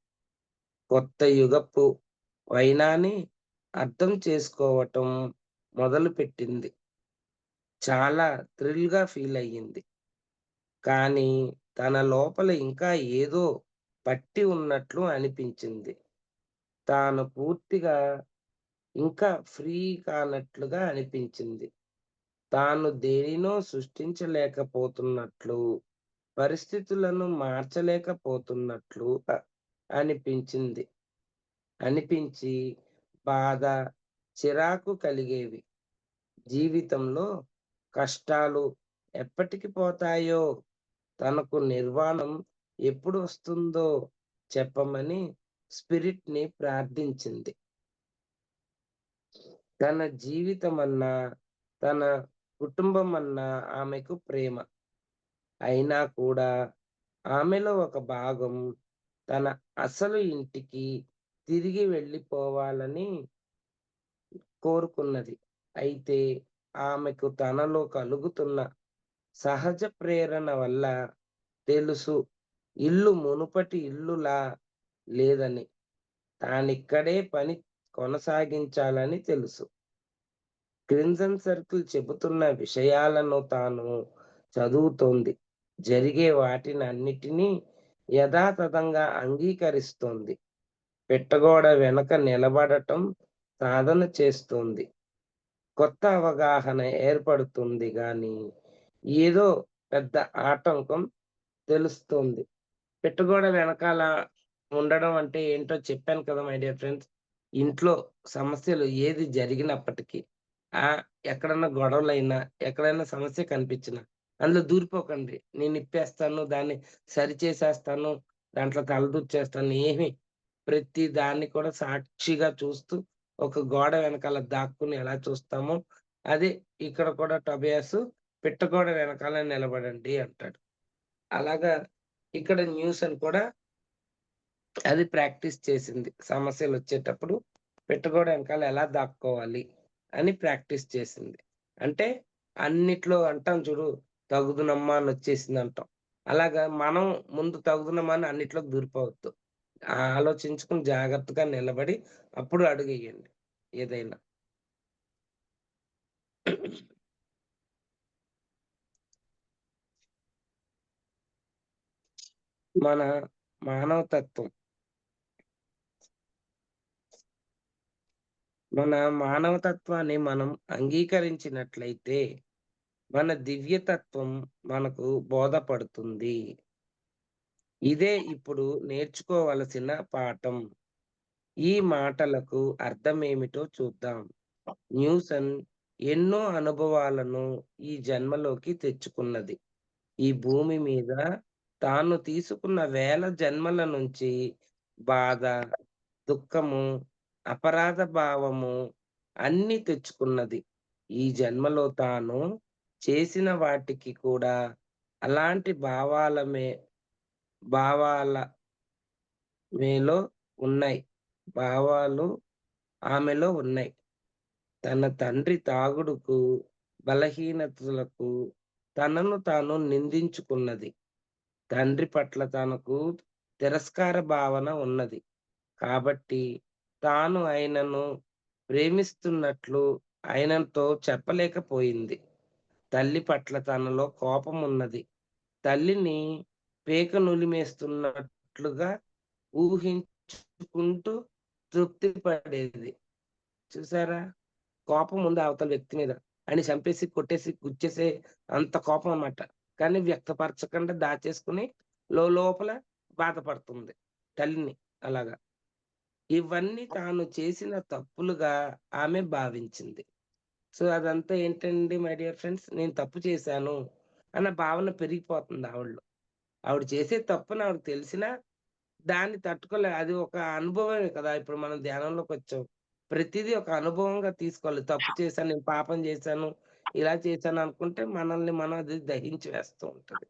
S2: కొత్త యుగపు వైనాన్ని అర్థం చేసుకోవటం మొదలుపెట్టింది. చాలా థ్రిల్‌గా ఫీలయ్యింది. కానీ తన లోపల ఇంకా ఏదో పట్టి ఉన్నట్లు అనిపించింది. తాను పూర్తిగా ఇంకా ఫ్రీ కానట్లుగా అనిపించింది. తాను దేనినో సృష్టించలేకపోతున్నట్లు, పరిస్థితులను మార్చలేకపోతున్నట్లు అనిపించింది. అనిపించి బాధ, చిరాకు కలిగేవి. జీవితంలో కష్టాలు ఎప్పటికి పోతాయో, తనకు నిర్వాణం ఎప్పుడు వస్తుందో చెప్పమని స్పిరిట్‌ని ప్రార్థించింది. తన జీవితమన్నా, తన కుటుంబమన్నా ఆమెకు ప్రేమ. అయినా కూడా ఆమెలో ఒక భాగం తన అసలు ఇంటికి తిరిగి వెళ్ళిపోవాలని కోరుకున్నది. అయితే ఆమెకు తనలో కలుగుతున్న సహజ ప్రేరణ వల్ల తెలుసు ఇల్లు మునుపటి ఇల్లులా లేదని. తానిక్కడే పని కొనసాగించాలని తెలుసు. క్రిమ్సన్ సర్కిల్ చెబుతున్న విషయాలను తాను చదువుతోంది. జరిగే వాటినన్నిటినీ యథాతథంగా అంగీకరిస్తోంది. పిట్టగోడ వెనక నిలబడటం సాధన చేస్తోంది. కొత్త అవగాహన ఏర్పడుతుంది గానీ, ఏదో పెద్ద ఆటంకం తెలుస్తోంది. పిట్టగోడ వెనకాల ఉండడం అంటే ఏంటో చెప్పాను కదా మై డియర్ ఫ్రెండ్స్. ఇంట్లో సమస్యలు ఏది జరిగినప్పటికీ ఎక్కడన్నా గొడవలైనా, ఎక్కడైనా సమస్య కనిపించినా అందులో దూరిపోకండి. నేనిప్పేస్తాను, దాన్ని సరిచేసేస్తాను, దాంట్లో తలదూర్చేస్తాను ఏమి ప్రతి దాన్ని కూడా సాక్షిగా చూస్తూ ఒక గోడ వెనకాల దాక్కుని ఎలా చూస్తామో, అదే ఇక్కడ కూడా టోబియాసు పిట్టగోడ వెనకాల నిలబడండి అంటాడు. అలాగా ఇక్కడ న్యూసన్ కూడా అది ప్రాక్టీస్ చేసింది. సమస్యలొచ్చేటప్పుడు పిట్టగోడ ఎనకాల ఎలా దాక్కోవాలి అని ప్రాక్టీస్ చేసింది. అంటే అన్నిట్లో అంటాం చూడు, తగుదునమ్మా అనొచ్చేసిందంటాం. అలాగా మనం ముందు తగుదునమ్మా అని అన్నిట్లోకి దూరిపోవద్దు. ఆలోచించుకొని జాగ్రత్తగా నిలబడి అప్పుడు అడుగెయ్యండి ఏదైనా. మన మానవతత్వం, మన మానవతత్వాన్ని మనం అంగీకరించినట్లయితే మన దివ్యతత్వం మనకు బోధపడుతుంది. ఇదే ఇప్పుడు నేర్చుకోవలసిన పాఠం. ఈ మాటలకు అర్థమేమిటో చూద్దాం. న్యూసన్ ఎన్నో అనుభవాలను ఈ జన్మలోకి తెచ్చుకున్నది. ఈ భూమి మీద తాను తీసుకున్న వేల జన్మల నుంచి బాధ, దుఃఖము, అపరాధ భావము అన్నీ తెచ్చుకున్నది. ఈ జన్మలో తాను చేసిన వాటికి కూడా అలాంటి భావాల మేలో ఉన్నాయి. భావాలు ఆమెలో ఉన్నాయి. తన తండ్రి తాగుడుకు, బలహీనతలకు తనను తాను నిందించుకున్నది. తండ్రి పట్ల తనకు తిరస్కార భావన ఉన్నది. కాబట్టి తాను ఆయనను ప్రేమిస్తున్నట్లు ఆయనతో చెప్పలేకపోయింది. తల్లి పట్ల తనలో కోపమున్నది. తల్లిని పేక నులిమేస్తున్నట్లుగా ఊహించుకుంటూ తృప్తి పడేది. చూసారా? కోపం ఉంది అవతల వ్యక్తి మీద. ఆడిని చంపేసి, కొట్టేసి, గుచ్చేసే అంత కోపం అన్నమాట. కానీ వ్యక్తపరచకుండా దాచేసుకొని లోపల బాధపడుతుంది తల్లిని అలాగా. ఇవన్నీ తాను చేసిన తప్పులుగా ఆమె భావించింది. సో, అదంతా ఏంటండి మై డియర్ ఫ్రెండ్స్, నేను తప్పు చేశాను అన్న భావన పెరిగిపోతుంది ఆవిడలో. ఆవిడ చేసే తప్పని ఆవిడకి తెలిసినా దాన్ని తట్టుకోలే. అది ఒక అనుభవమే కదా! ఇప్పుడు మనం ధ్యానంలోకొచ్చాం. ప్రతీదీ ఒక అనుభవంగా తీసుకోవాలి. తప్పు చేశాను, నేను పాపం చేశాను, ఇలా చేశాను అనుకుంటే మనల్ని మనం అది దహించి వేస్తూ ఉంటది.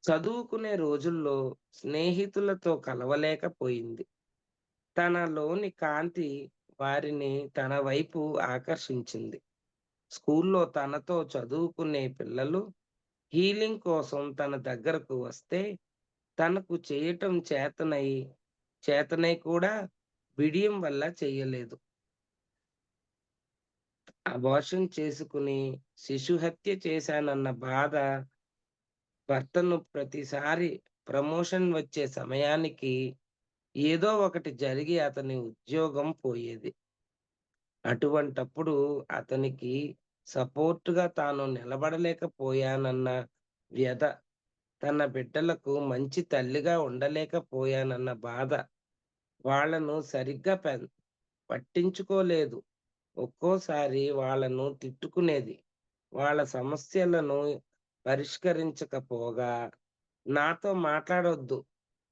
S2: చదువుకునే రోజుల్లో స్నేహితులతో కలవలేకపోయింది. తనలోని కాంతి వారిని తన వైపు ఆకర్షించింది. స్కూల్లో తనతో చదువుకునే పిల్లలు హీలింగ్ కోసం తన దగ్గరకు వస్తే తనకు చేయటం చేతనై కూడా బిడియం వల్ల చెయ్యలేదు. అబార్షన్ చేసుకుని శిశుహత్య చేశానన్న బాధ భర్తను ప్రతిసారి ప్రమోషన్ వచ్చే సమయానికి ఏదో ఒకటి జరిగి అతని ఉద్యోగం పోయేది. అటువంటప్పుడు అతనికి సపోర్ట్‌గా తాను నిలబడలేకపోయానన్న వ్యధ, తన బిడ్డలకు మంచి తల్లిగా ఉండలేకపోయానన్న బాధ, వాళ్ళను సరిగ్గా పట్టించుకోలేదు. ఒక్కోసారి వాళ్ళను తిట్టుకునేది. వాళ్ళ సమస్యలను పరిష్కరించకపోగా, నాతో మాట్లాడొద్దు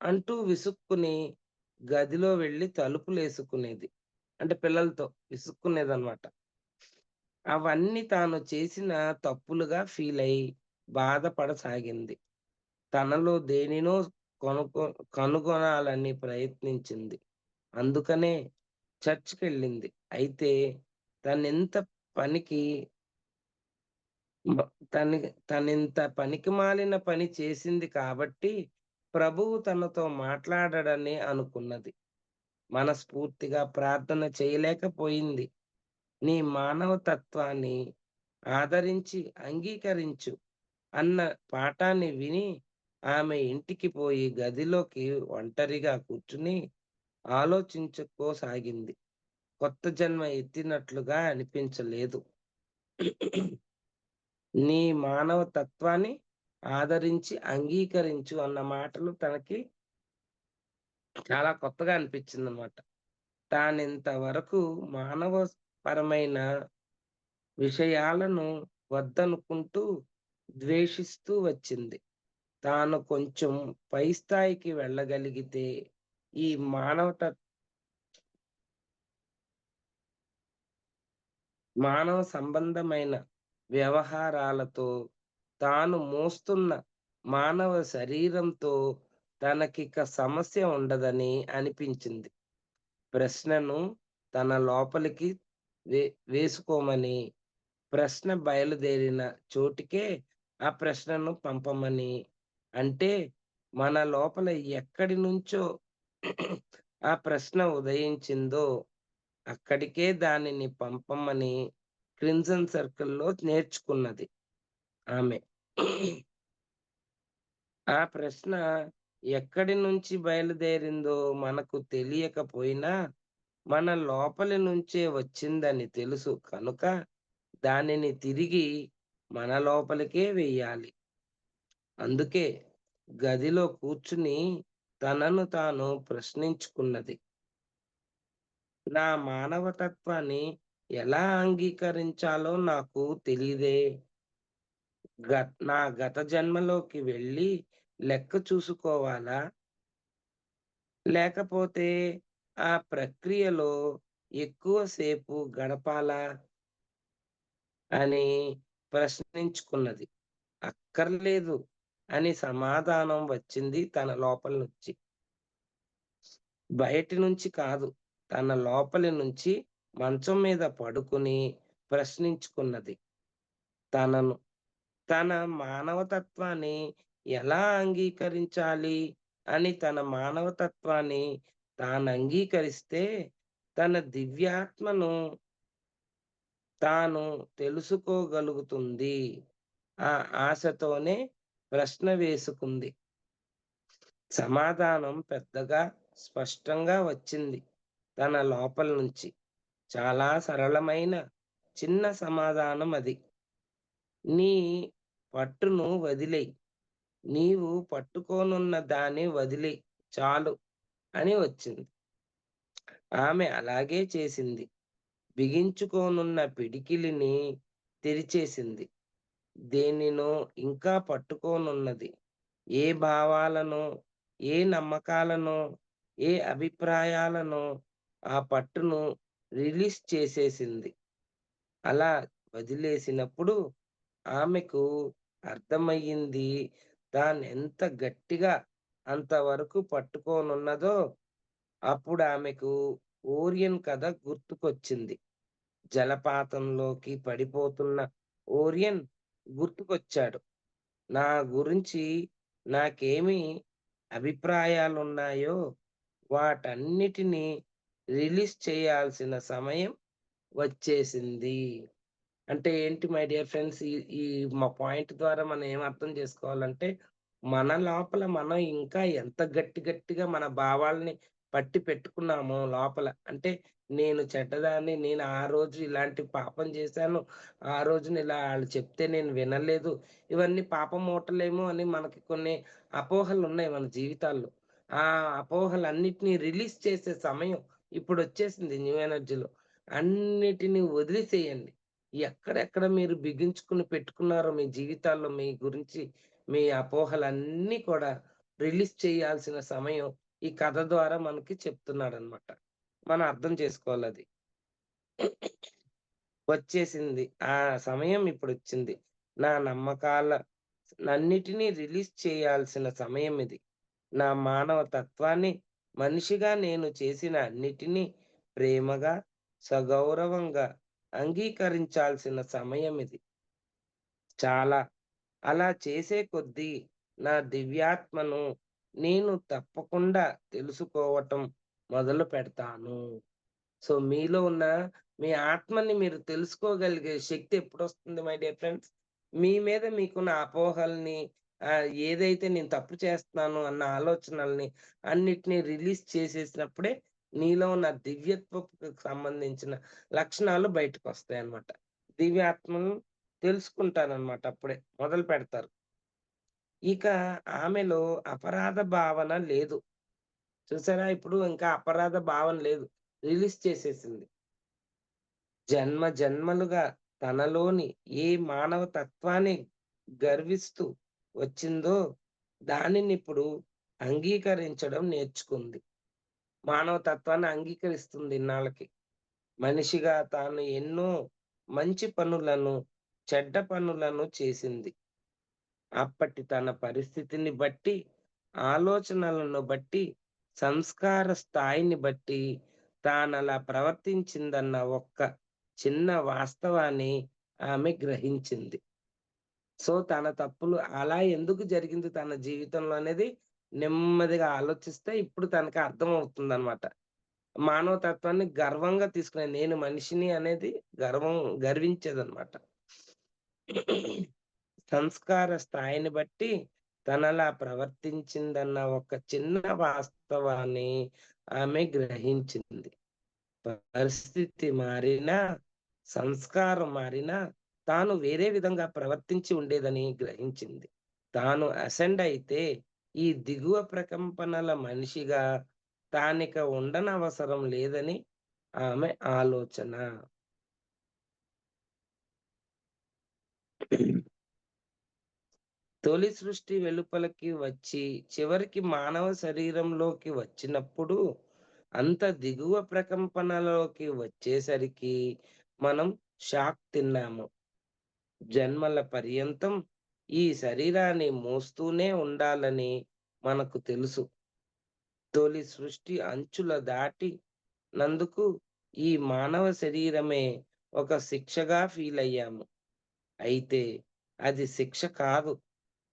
S2: అంటూ విసుక్కుని గదిలో వెళ్లి తలుపులేసుకునేది. అంటే పిల్లలతో విసుక్కునేదనమాట. అవన్నీ తాను చేసిన తప్పులుగా ఫీలయి బాధపడసాగింది. తనలో దేనినో కొనుక్కో కనుగొనాలని ప్రయత్నించింది. అందుకనే చర్చ్‌కెళ్ళింది. అయితే తనెంత పనికి మ తని తనింత పనికిమాలిన పని చేసింది కాబట్టి, ప్రభువు తనతో మాట్లాడడని అనుకున్నది. మనస్ఫూర్తిగా ప్రార్థన చేయలేకపోయింది. నీ మానవతత్వాన్ని ఆదరించి అంగీకరించు అన్న పాఠాన్ని విని, ఆమె ఇంటికి పోయి గదిలోకి ఒంటరిగా కూర్చుని ఆలోచించుకోసాగింది. కొత్త జన్మ ఎత్తినట్లుగా అనిపించలేదు. నీ మానవతత్వాన్ని ఆదరించి అంగీకరించు అన్న మాటలు తనకి చాలా కొత్తగా అనిపించిందనమాట. తానింతవరకు మానవ పరమైన విషయాలను వద్దనుకుంటూ ద్వేషిస్తూ వచ్చింది. తాను కొంచెం పై స్థాయికి వెళ్ళగలిగితే ఈ మానవ సంబంధమైన వ్యవహారాలతో తాను మోస్తున్న మానవ శరీరంతో తనకిక సమస్య ఉండదని అనిపించింది. ప్రశ్నను తన లోపలికి వే వేసుకోమని, ప్రశ్న బయలుదేరిన చోటికే ఆ ప్రశ్నను పంపమని, అంటే మన లోపల ఎక్కడి నుంచో ఆ ప్రశ్న ఉదయించిందో అక్కడికే దానిని పంపమని క్రిమ్సన్ సర్కిల్‌లో నేర్చుకున్నది ఆమె. ఆ ప్రశ్న ఎక్కడి నుంచి బయలుదేరిందో మనకు తెలియకపోయినా, మన లోపలి నుంచే వచ్చిందని తెలుసు కనుక, దానిని తిరిగి మన లోపలికే వెయ్యాలి. అందుకే గదిలో కూర్చుని తనను తాను ప్రశ్నించుకున్నది. నా మానవతత్వాన్ని ఎలా అంగీకరించాలో నాకు తెలీదే. నా గత జన్మలోకి వెళ్ళి లెక్క చూసుకోవాలా? లేకపోతే ఆ ప్రక్రియలో ఎక్కువ సేపు గడపాలా? అని ప్రశ్నించుకున్నది. అక్కర్లేదు అని సమాధానం వచ్చింది తన లోపల నుంచి. బయటి నుంచి కాదు. తన లోపలి నుంచి మంచం మీద పడుకుని ప్రశ్నించుకున్నది తనను. తన మానవతత్వాన్ని ఎలా అంగీకరించాలి అని తన మానవతత్వాన్ని తానంగీకరిస్తే, తన దివ్యాత్మను తాను తెలుసుకోగలుగుతుంది. ఆ ఆశతోనే ప్రశ్న వేసుకుంది. సమాధానం పెద్దగా స్పష్టంగా వచ్చింది తన లోపల నుంచి. చాలా సరళమైన చిన్న సమాధానం అది. నీ పట్టును వదిలేయి. నీవు పట్టుకోనున్న దాన్ని వదిలేయి చాలు అని వచ్చింది. ఆమె అలాగే చేసింది. బిగించుకోనున్న పిడికిలిని తెరిచేసింది. దేనినో ఇంకా పట్టుకోనున్నది. ఏ భావాలనో, ఏ నమ్మకాలనో, ఏ అభిప్రాయాలనో ఆ పట్టును రిలీజ్ చేసేసింది. అలా వదిలేసినప్పుడు ఆమెకు అర్థమయ్యింది తానెంత గట్టిగా అంతవరకు పట్టుకోనున్నదో. అప్పుడామెకు ఓరియన్ కథ గుర్తుకొచ్చింది. జలపాతంలోకి పడిపోతున్న ఓరియన్ గుర్తుకొచ్చాడు. నా గురించి నాకేమి అభిప్రాయాలున్నాయో వాటన్నిటిని రిలీజ్ చేయాల్సిన సమయం వచ్చేసింది. అంటే ఏంటి మై డియర్ ఫ్రెండ్స్, ఈ ఈ మా పాయింట్ ద్వారా మనం ఏం అర్థం చేసుకోవాలంటే, మన లోపల మనం ఇంకా ఎంత గట్టిగా మన భావాల్ని పట్టి పెట్టుకున్నామో లోపల. అంటే నేను చెడ్డదాన్ని, నేను ఆ రోజు ఇలాంటి పాపం చేశాను, ఆ రోజున ఇలా ఆళ్ళు చెప్తే నేను వినలేదు. ఇవన్నీ పాపం మూటలేమో అని మనకి కొన్ని అపోహలున్నాయి మన జీవితాల్లో. ఆ అపోహలన్నిటిని రిలీజ్ చేసే సమయం ఇప్పుడొచ్చేసింది న్యూ ఎనర్జీలో. అన్నిటిని వదిలేసేయండి. ఎక్కడెక్కడ మీరు బిగించుకుని పెట్టుకున్నారో మీ జీవితాల్లో మీ గురించి, మీ అపోహలన్నీ కూడా రిలీజ్ చేయాల్సిన సమయం ఈ కథ ద్వారా మనకి చెప్తున్నాడనమాట. మనం అర్థం చేసుకోవాలది. వచ్చేసింది. ఆ సమయం ఇప్పుడొచ్చింది. నా నమ్మకాల నన్నిటిని రిలీజ్ చేయాల్సిన సమయం ఇది. నా మానవ తత్వాన్ని, మనిషిగా నేను చేసిన అన్నిటిని ప్రేమగా, సగౌరవంగా అంగీకరించాల్సిన సమయమిది. చాలా. అలా చేసే కొద్దీ నా దివ్యాత్మను నేను తప్పకుండా తెలుసుకోవటం మొదలుపెడతాను. సో, మీలో ఉన్న మీ ఆత్మని మీరు తెలుసుకోగలిగే శక్తి ఎప్పుడొస్తుంది మై డియర్ ఫ్రెండ్స్? మీ మీద మీకున్న అపోహల్ని, ఏదైతే నేను తప్పు చేస్తున్నాను అన్న ఆలోచనల్ని అన్నిటిని రిలీజ్ చేసేసినప్పుడే నీలో ఉన్న దివ్యత్వపుకు సంబంధించిన లక్షణాలు బయటకొస్తాయన్నమాట. దివ్యాత్మను తెలుసుకుంటారనమాట అప్పుడే. మొదలుపెడతారు. ఇక ఆమెలో అపరాధ భావన లేదు. చూసారా? ఇప్పుడు ఇంకా అపరాధ భావన లేదు. రిలీజ్ చేసేసింది. జన్మ జన్మలుగా తనలోని ఏ మానవ తత్వాన్ని గర్విస్తూ వచ్చిందో దానినిప్పుడు అంగీకరించడం నేర్చుకుంది. మానవ తత్వాన్ని అంగీకరిస్తుంది ఇన్నాళ్ళకి. మనిషిగా తాను ఎన్నో మంచి పనులను, చెడ్డ పనులను చేసింది. అప్పటి తన పరిస్థితిని బట్టి, ఆలోచనలను బట్టి, సంస్కార స్థాయిని బట్టి తానలా ప్రవర్తించిందన్న ఒక్క చిన్న వాస్తవాన్ని ఆమె గ్రహించింది. సో, తన తప్పులు అలా ఎందుకు జరిగింది తన జీవితంలో అనేది నెమ్మదిగా ఆలోచిస్తే ఇప్పుడు తనకి అర్థమవుతుందనమాట. మానవ తత్వాన్ని గర్వంగా తీసుకునే నేను మనిషిని అనేది గర్వించేదనమాట. సంస్కార స్థాయిని బట్టి తనలా ప్రవర్తించిందన్న ఒక చిన్న వాస్తవాన్ని ఆమె గ్రహించింది. పరిస్థితి మారినా, సంస్కారం మారినా తాను వేరే విధంగా ప్రవర్తించి ఉండేదని గ్రహించింది. తాను అసెండ్ అయితే ఈ దిగువ ప్రకంపనల మనిషిగా తానిక ఉండనవసరం లేదని ఆమె ఆలోచన. తొలి సృష్టి వెలుపలకి వచ్చి, చివరికి మానవ శరీరంలోకి వచ్చినప్పుడు, అంత దిగువ ప్రకంపనలోకి వచ్చేసరికి మనం షాక్ తిన్నాము. జన్మల పర్యంతం ఈ శరీరాన్ని మోస్తూనే ఉండాలని మనకు తెలుసు. తొలి సృష్టి అంచుల దాటి నందుకు ఈ మానవ శరీరమే ఒక శిక్షగా ఫీలయ్యాము. అయితే అది శిక్ష కాదు.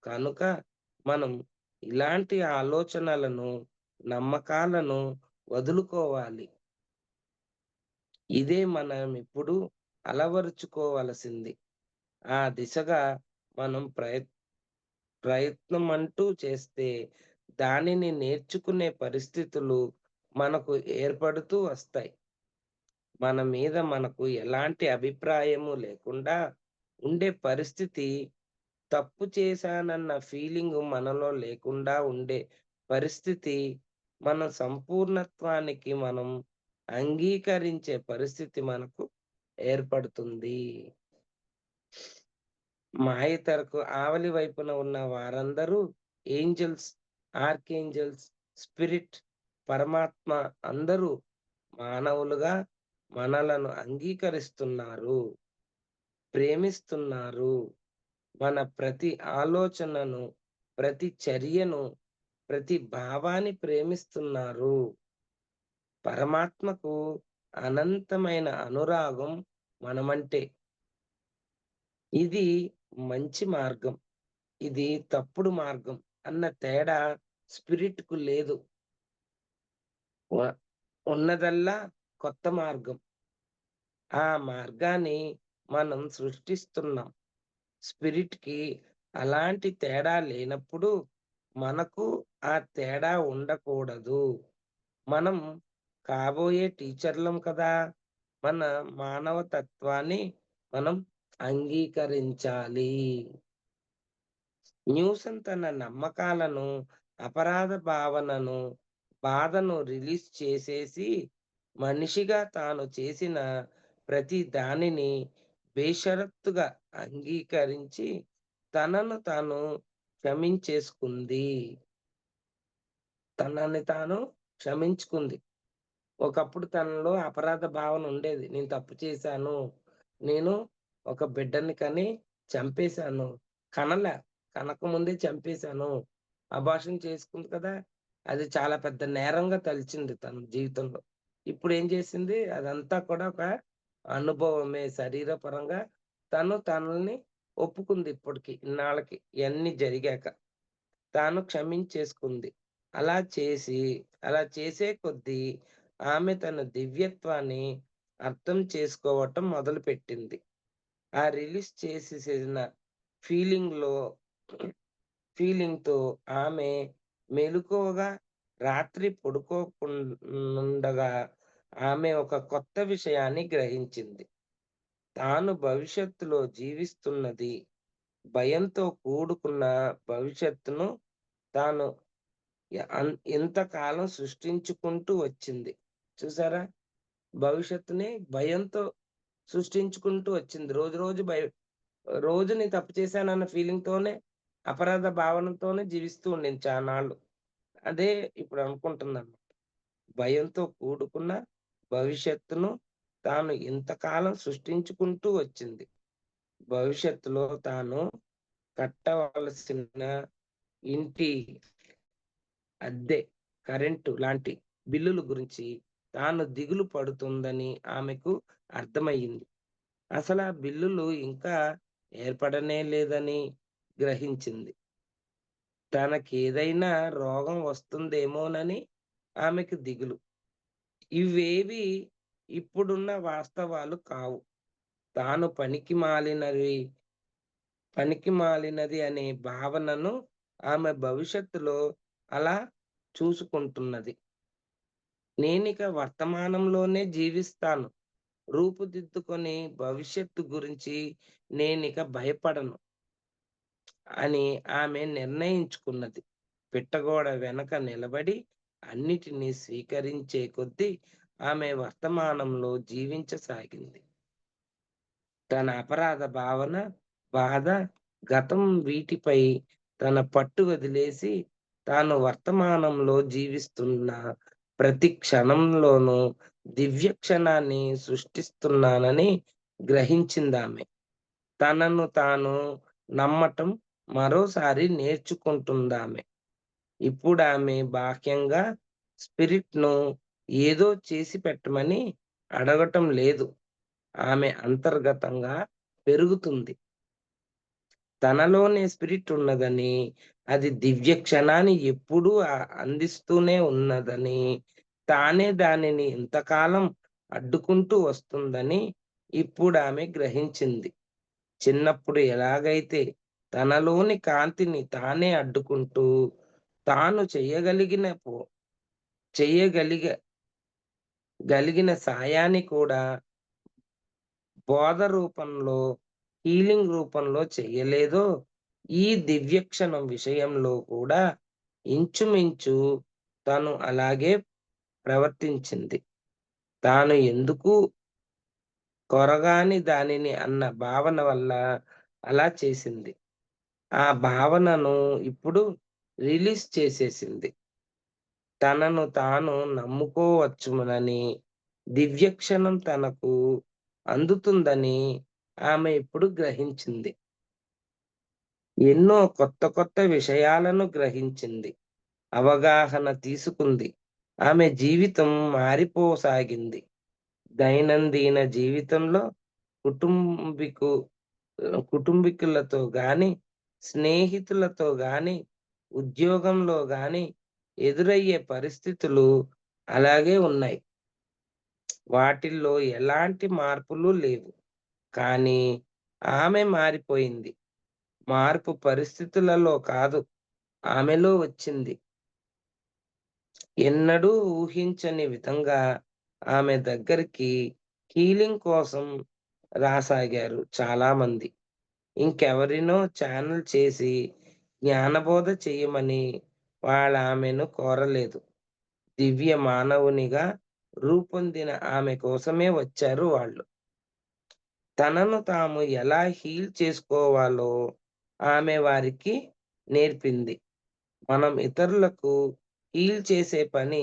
S2: కనుక మనం ఇలాంటి ఆలోచనలను, నమ్మకాలను వదులుకోవాలి. ఇదే మనమిప్పుడు అలవరుచుకోవలసింది. ఆ దిశగా మనం ప్రయత్నం అంటూ చేస్తే దానిని నేర్చుకునే పరిస్థితులు మనకు ఏర్పడుతూ వస్తాయి. మన మీద మనకు ఎలాంటి అభిప్రాయము లేకుండా ఉండే పరిస్థితి, తప్పు చేశానన్న ఫీలింగు మనలో లేకుండా ఉండే పరిస్థితి, మన సంపూర్ణత్వానికి మనం అంగీకరించే పరిస్థితి మనకు ఏర్పడుతుంది. మాయతెరకు ఆవలి వైపున ఉన్న వారందరూ ఏంజెల్స్, ఆర్కేంజెల్స్, స్పిరిట్, పరమాత్మ అందరూ మానవులుగా మనలను అంగీకరిస్తున్నారు, ప్రేమిస్తున్నారు. మన ప్రతి ఆలోచనను, ప్రతి చర్యను, ప్రతి భావాన్ని ప్రేమిస్తున్నారు. పరమాత్మకు అనంతమైన అనురాగం మనమంటే. ఇది మంచి మార్గం. ఇది తప్పుడు మార్గం అన్న తేడా స్పిరిట్‌కు లేదు. వ ఉన్నదల్లా కొత్త మార్గం. ఆ మార్గాన్ని మనం సృష్టిస్తున్నాం. స్పిరిట్‌కి అలాంటి తేడా లేనప్పుడు మనకు ఆ తేడా ఉండకూడదు. మనం కాబోయే టీచర్లం కదా! మన మానవతత్వాన్ని మనం అంగీకరించాలి. న్యూసన్ తన నమ్మకాలను, అపరాధ భావనను, బాధను రిలీజ్ చేసేసి, మనిషిగా తాను చేసిన ప్రతి దానిని బేషరతుగా అంగీకరించి, తనను తాను క్షమించేసుకుంది. తనని తాను క్షమించుకుంది. ఒకప్పుడు తనలో అపరాధ భావన ఉండేది. నేను తప్పు చేశాను. నేను ఒక బిడ్డని కని చంపేశాను. కనల. కనకముందే చంపేశాను. అబార్షన్ చేసుకుంది కదా! అది చాలా పెద్ద నేరంగా తలిచింది తన జీవితంలో. ఇప్పుడేం చేసింది? అదంతా కూడా ఒక అనుభవమే. శరీరపరంగా తను తనని ఒప్పుకుంది ఇప్పటికి. ఇన్నాళ్ళకి ఇయన్నీ జరిగాక. తాను క్షమించేసుకుంది. అలా చేసి, అలా చేసే కొద్దీ ఆమె తన దివ్యత్వాన్ని అర్థం చేసుకోవటం మొదలుపెట్టింది. ఆ రిలీజ్ చేసేసిన ఫీలింగ్‌లో ఫీలింగ్‌తో ఆమె మెలకువగా రాత్రి నుండగా ఆమె ఒక కొత్త విషయాన్ని గ్రహించింది. తాను భవిష్యత్తులో జీవిస్తున్నది భయంతో కూడుకున్న భవిష్యత్తును తాను ఇంతకాలం సృష్టించుకుంటూ వచ్చింది. చూసారా? భవిష్యత్తుని భయంతో సృష్టించుకుంటూ వచ్చింది. రోజు రోజు రోజు నేను తప్పు చేశానన్న ఫీలింగ్‌తోనే, అపరాధ భావనతోనే జీవిస్తూ ఉండింది చానాళ్ళు. అదే ఇప్పుడు అనుకుంటుందన్నమాట. భయంతో కూడుకున్న భవిష్యత్తును తాను ఇంతకాలం సృష్టించుకుంటూ వచ్చింది. భవిష్యత్తులో తాను కట్టవలసిన ఇంటి అద్దె, కరెంటు లాంటి బిల్లుల గురించి తాను దిగులు పడుతుందని ఆమెకు అర్థమయ్యింది. అసలా బిల్లులు ఇంకా ఏర్పడనే లేదని గ్రహించింది. తనకేదైనా రోగం వస్తుందేమోనని ఆమెకు దిగులు. ఇవేవి ఇప్పుడున్న వాస్తవాలు కావు. తాను పనికిమాలినది అనే భావనను ఆమె భవిష్యత్తులో అలా చూసుకుంటున్నది. నేనిక వర్తమానంలోనే జీవిస్తాను. రూపుదిద్దుకొని భవిష్యత్తు గురించి నేనిక భయపడను అని ఆమె నిర్ణయించుకున్నది. పిట్టగోడ వెనక నిలబడి అన్నిటినీ స్వీకరించే కొద్దీ ఆమె వర్తమానంలో జీవించసాగింది. తన అపరాధ భావన, బాధ, గతం వీటిపై తన పట్టు వదిలేసి, తాను వర్తమానంలో జీవిస్తున్న ప్రతి క్షణంలోనూ దివ్య క్షణాన్ని సృష్టిస్తున్నానని గ్రహించిందామె. తనను తాను నమ్మటం మరోసారి నేర్చుకుంటుందామె. ఇప్పుడామె బాహ్యంగా స్పిరిట్‌ను ఏదో చేసి పెట్టమని అడగటం లేదు. ఆమె అంతర్గతంగా పెరుగుతుంది. తనలోనే స్పిరిట్ ఉన్నదని, అది దివ్య క్షణాన్ని ఎప్పుడూ అందిస్తూనే ఉన్నదని, తానే దానిని ఇంతకాలం అడ్డుకుంటూ వస్తుందని ఇప్పుడు ఆమె గ్రహించింది. చిన్నప్పుడు ఎలాగైతే తనలోని కాంతిని తానే అడ్డుకుంటూ, తాను చెయ్యగలిగ గలిగిన సాయాన్ని కూడా బోధ రూపంలో, హీలింగ్ రూపంలో చెయ్యలేదో, ఈ దివ్యక్షణం విషయంలో కూడా ఇంచుమించు తను అలాగే ప్రవర్తించింది. తాను ఎందుకు కొరగాని దానిని అన్న భావన వల్ల అలా చేసింది. ఆ భావనను ఇప్పుడు రిలీజ్ చేసేసింది. తనను తాను నమ్ముకోవచ్చునని, దివ్యక్షణం తనకు అందుతుందని ఆమె ఇప్పుడు గ్రహించింది. ఎన్నో కొత్త కొత్త విషయాలను గ్రహించింది. అవగాహన తీసుకుంది. ఆమె జీవితం మారిపోసాగింది. దైనందిన జీవితంలో కుటుంబికు కుటుంబీకులతో గాని, స్నేహితులతో గాని, ఉద్యోగంలో గాని ఎదురయ్యే పరిస్థితులు అలాగే ఉన్నాయి. వాటిల్లో ఎలాంటి మార్పులు లేవు. కానీ ఆమె మారిపోయింది. మార్పు పరిస్థితులలో కాదు, ఆమెలో వచ్చింది. ఎన్నడూ ఊహించని విధంగా ఆమె దగ్గరికి హీలింగ్ కోసం రాసాగారు చాలామంది. ఇంకెవరినో ఛానెల్ చేసి జ్ఞానబోధ చెయ్యమని వాళ్ళామెను కోరలేదు. దివ్య మానవునిగా రూపొందిన ఆమె కోసమే వచ్చారు వాళ్ళు. తనను తాము ఎలా హీల్ చేసుకోవాలో ఆమె వారికి నేర్పింది. మనం ఇతరులకు హీల్ చేసే పని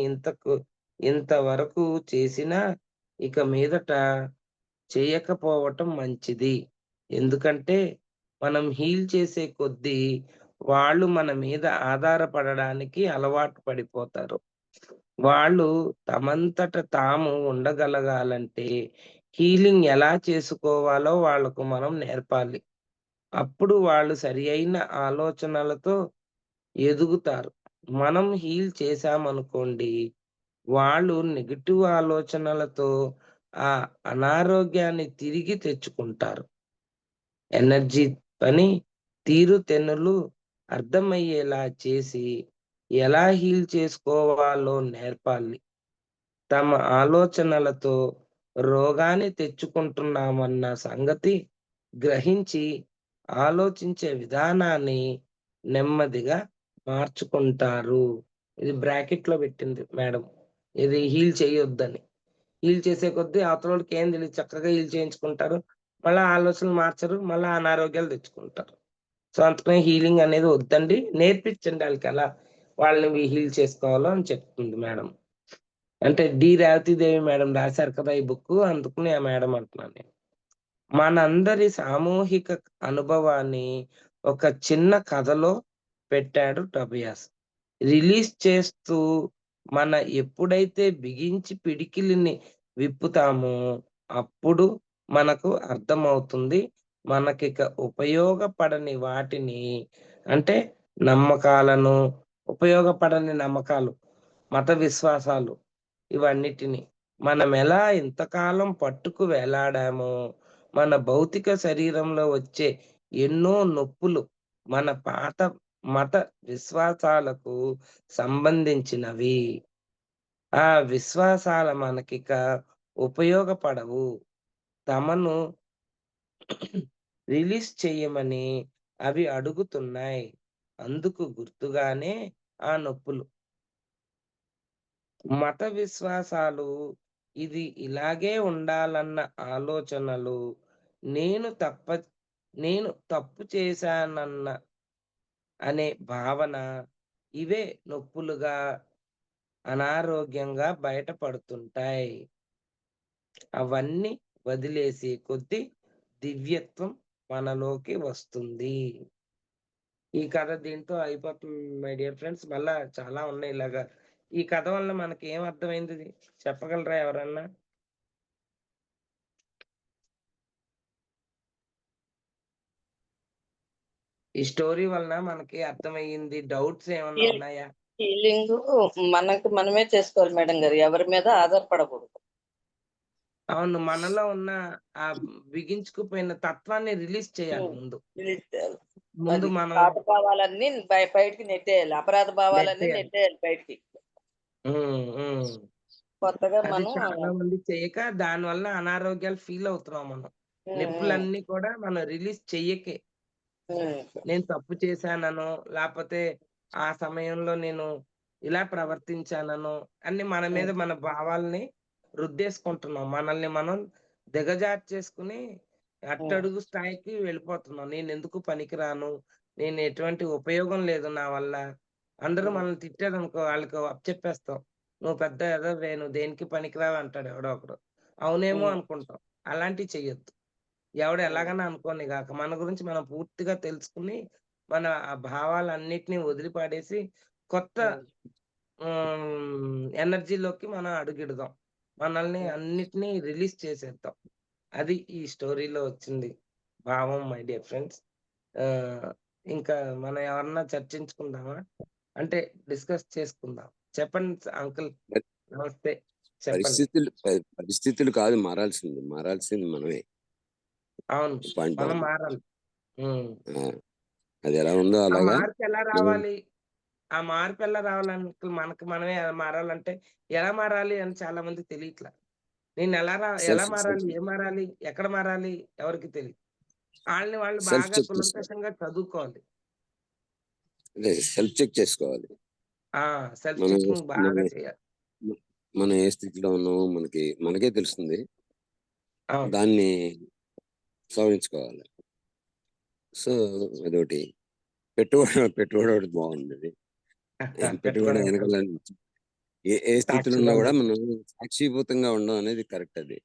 S2: ఇంతవరకు చేసినా ఇక మీదట చేయకపోవటం మంచిది. ఎందుకంటే మనం హీల్ చేసే కొద్దీ వాళ్ళు మన మీద ఆధారపడడానికి అలవాటు పడిపోతారు. వాళ్ళు తమంతట తాము ఉండగలగాలంటే హీలింగ్ ఎలా చేసుకోవాలో వాళ్ళకు మనం నేర్పాలి. అప్పుడు వాళ్ళు సరియైన ఆలోచనలతో ఎదుగుతారు. మనం హీల్ చేశామనుకోండి, వాళ్ళు నెగెటివ్ ఆలోచనలతో ఆ అనారోగ్యాన్ని తిరిగి తెచ్చుకుంటారు. ఎనర్జీ పని తీరుతెన్నులు అర్థమయ్యేలా చేసి, ఎలా హీల్ చేసుకోవాలో నేర్పాలి. తమ ఆలోచనలతో రోగాన్ని తెచ్చుకుంటున్నామన్న సంగతి గ్రహించి, ఆలోచించే విధానాన్ని నెమ్మదిగా మార్చుకుంటారు. ఇది బ్రాకెట్‌లో పెట్టింది మేడం. ఇది హీల్ చేయొద్దని. హీల్ చేసే కొద్దీ అవతలోళ్ళకి ఏం తెలీదు. చక్కగా హీల్ చేయించుకుంటారు. మళ్ళా ఆలోచనలు మార్చరు. మళ్ళా అనారోగ్యాలు తెచ్చుకుంటారు. సో, అందుకని హీలింగ్ అనేది వద్దండి. నేర్పించండి ఆళ్ళకెలా వాళ్ళని హీల్ చేసుకోవాలో అని చెప్తుంది మేడం. అంటే డి. రేవతిదేవి మేడం రాసారు కదా! ఈ బుక్కు. అందుకని ఆ మేడం అంటున్నాను నేను. మనందరి సామూహిక అనుభవాన్ని ఒక చిన్న కథలో పెట్టాడు టోబియాస్. రిలీజ్ చేస్తూ ఎప్పుడైతే బిగించి పిడికిలిని విప్పుతామో అప్పుడు మనకు అర్థమవుతుంది. మనకిక ఉపయోగపడని వాటిని అంటే నమ్మకాలను, ఉపయోగపడని నమ్మకాలు, మత విశ్వాసాలు ఇవన్నిటిని మనమెలా ఇంతకాలం పట్టుకు వేలాడామో, మన భౌతిక శరీరంలో వచ్చే ఎన్నో నొప్పులు మన పాత మత విశ్వాసాలకు సంబంధించినవి. ఆ విశ్వాసాల మనకిక ఉపయోగపడవు. తమను రిలీజ్ చెయ్యమని అవి అడుగుతున్నాయి. అందుకు గుర్తుగానే ఆ నొప్పులు. మత విశ్వాసాలు ఇది ఇలాగే ఉండాలన్న ఆలోచనలు, నేను తప్ప నేను తప్పు చేశానన్న అనే భావన ఇవే నొప్పులుగా, అనారోగ్యంగా బయటపడుతుంటాయి. అవన్నీ వదిలేసి కొద్దీ దివ్యత్వం మనలోకి వస్తుంది. ఈ కథ దీంతో అయిపోతుంది మై డియర్ ఫ్రెండ్స్. మళ్ళా చాలా ఉన్నాయి ఇలాగా. ఈ కథ వల్ల మనకేం అర్థమైంది చెప్పగలరా ఎవరన్నా? ఈ స్టోరీ వలన మనకి అర్థమయ్యింది. డౌట్స్ ఏమన్నా ఉన్నాయా?
S1: హీలింగ్ మనకు మనమే చేసుకోవాలి మేడం గారు. ఎవరి మీద ఆధారపడకూడదు.
S2: అవును. మనలో ఉన్న ఆ బిగించుకుపోయిన తత్వాన్ని రిలీజ్ చేయాలి
S1: హ్మ్.
S2: ముందు.
S1: రిలీజ్ చేయాలి.
S2: ముందు
S1: అది.
S2: మనం
S1: పాత భావాలన్నీ బయటికి నెట్టేయాలి. అపరాధ భావాలన్నీ
S2: నెట్టేయాలి.
S1: నెట్టేయాలి బయటికి.
S2: హ్మ్. హ్మ్.
S1: కొత్తగా
S2: అది
S1: మనం
S2: చాలా మంది చేయక దానివల్ల అనారోగ్యాలు ఫీల్ అవుతున్నాం మనం.
S1: హ్మ్. హ్మ్.
S2: నొప్పులన్నీ కూడా మనం రిలీజ్ చెయ్యకే.
S1: హ్మ్.
S2: నేను తప్పు చేశాననో, లేపోతే ఆ సమయంలో నేను ఇలా ప్రవర్తించాననో, అన్ని మన మీద
S1: హ్మ్.
S2: మన భావాల్ని రుద్దేసుకుంటున్నాం. మనల్ని మనం దిగజార్చేసుకొని
S1: హ్మ్.
S2: అట్టడుగు స్థాయికి వెళ్ళిపోతున్నాం. నేనెందుకు పనికిరాను, నేను ఎటువంటి ఉపయోగం లేదు నా వల్ల. అందరూ
S1: హ్మ్.
S2: మనల్ని తిట్టారనుకో ఆళ్ళకి అప్పచెప్పేస్తాం. "నువ్వు పెద్ద ఎదవవే, నువ్వు దేనికి పనికిరావు" అంటాడు ఎవడో ఒకడు. అవునేమో
S1: హ్మ్.
S2: అనుకుంటాం. అలాంటివి చెయ్యొద్దు. ఎవడు
S1: హ్మ్.
S2: ఎలాగన్నా అనుకోనిగాక. మన గురించి మనం పూర్తిగా తెలుసుకొని, మన ఆ భావాలన్నిటిని వదిలిపడేసి, కొత్త
S1: హ్మ్.
S2: ఎనర్జీలోకి మనం అడుగిడదాం. మనల్ని
S1: హ్మ్.
S2: అన్నిటిని రిలీజ్ చేసేద్దాం. అది ఈ స్టోరీలో వచ్చింది భావం మై డియర్ ఫ్రెండ్స్. ఆహ్, ఇంకా మనం ఎవరన్నా చర్చించుకుందామా? అంటే డిస్కస్ చేసుకుందాం. చెప్పండి అంకుల్.
S1: మరి
S2: నమస్తే. చెప్పండి.
S1: పరిస్థితులు కాదు మారాల్సింది. మారాల్సింది మనమే.
S2: అవును.
S1: పాయింట్
S2: మనం
S1: అది.
S2: మారాలి. హ్మ్.
S1: ఆ! అది ఎలా ఉందో
S2: ఆ
S1: అలాగా
S2: మార్పెలా
S1: మనం
S2: రావాలి? ఆ మార్పెలా రావాలంటే మనకు మనమే మారాలంటే ఎలా మారాలి అని చాలా మందికి తెలియట్లా. ఎలా మారాలి?
S1: సెల్ఫ్
S2: ఏం మారాలి? ఎక్కడ మారాలి? ఎవరికీ తెలీదు. ఆళ్ళని వాళ్ళు
S1: సెల్ఫ్
S2: బాగా
S1: చెక్ చేసుకోవాలి.
S2: కులంకషంగా చదువుకోవాలి.
S1: అదే సెల్ఫ్ చెక్ చేసుకోవాలి.
S2: ఆ! సెల్ఫ్
S1: మనం
S2: చెకింగ్
S1: మనం
S2: బాగా చేయాలి.
S1: మనం ఏ స్థితిలో ఉన్నామో మనకే తెలుస్తుంది.
S2: అవును.
S1: దాన్ని సవరించుకోవాలి. సో, అదోటి. పెట్టుబడి ఒకటి బాగుందది. పెట్టుబడి
S2: పెట్టుకోవడం
S1: వెనకాల ఏ స్థితిలో ఉన్నా
S2: సాక్షిగా
S1: గూడా
S2: ఉండాలి.
S1: మనం సాక్షిభూతంగా ఉండడం అనేది కరెక్ట్ అది.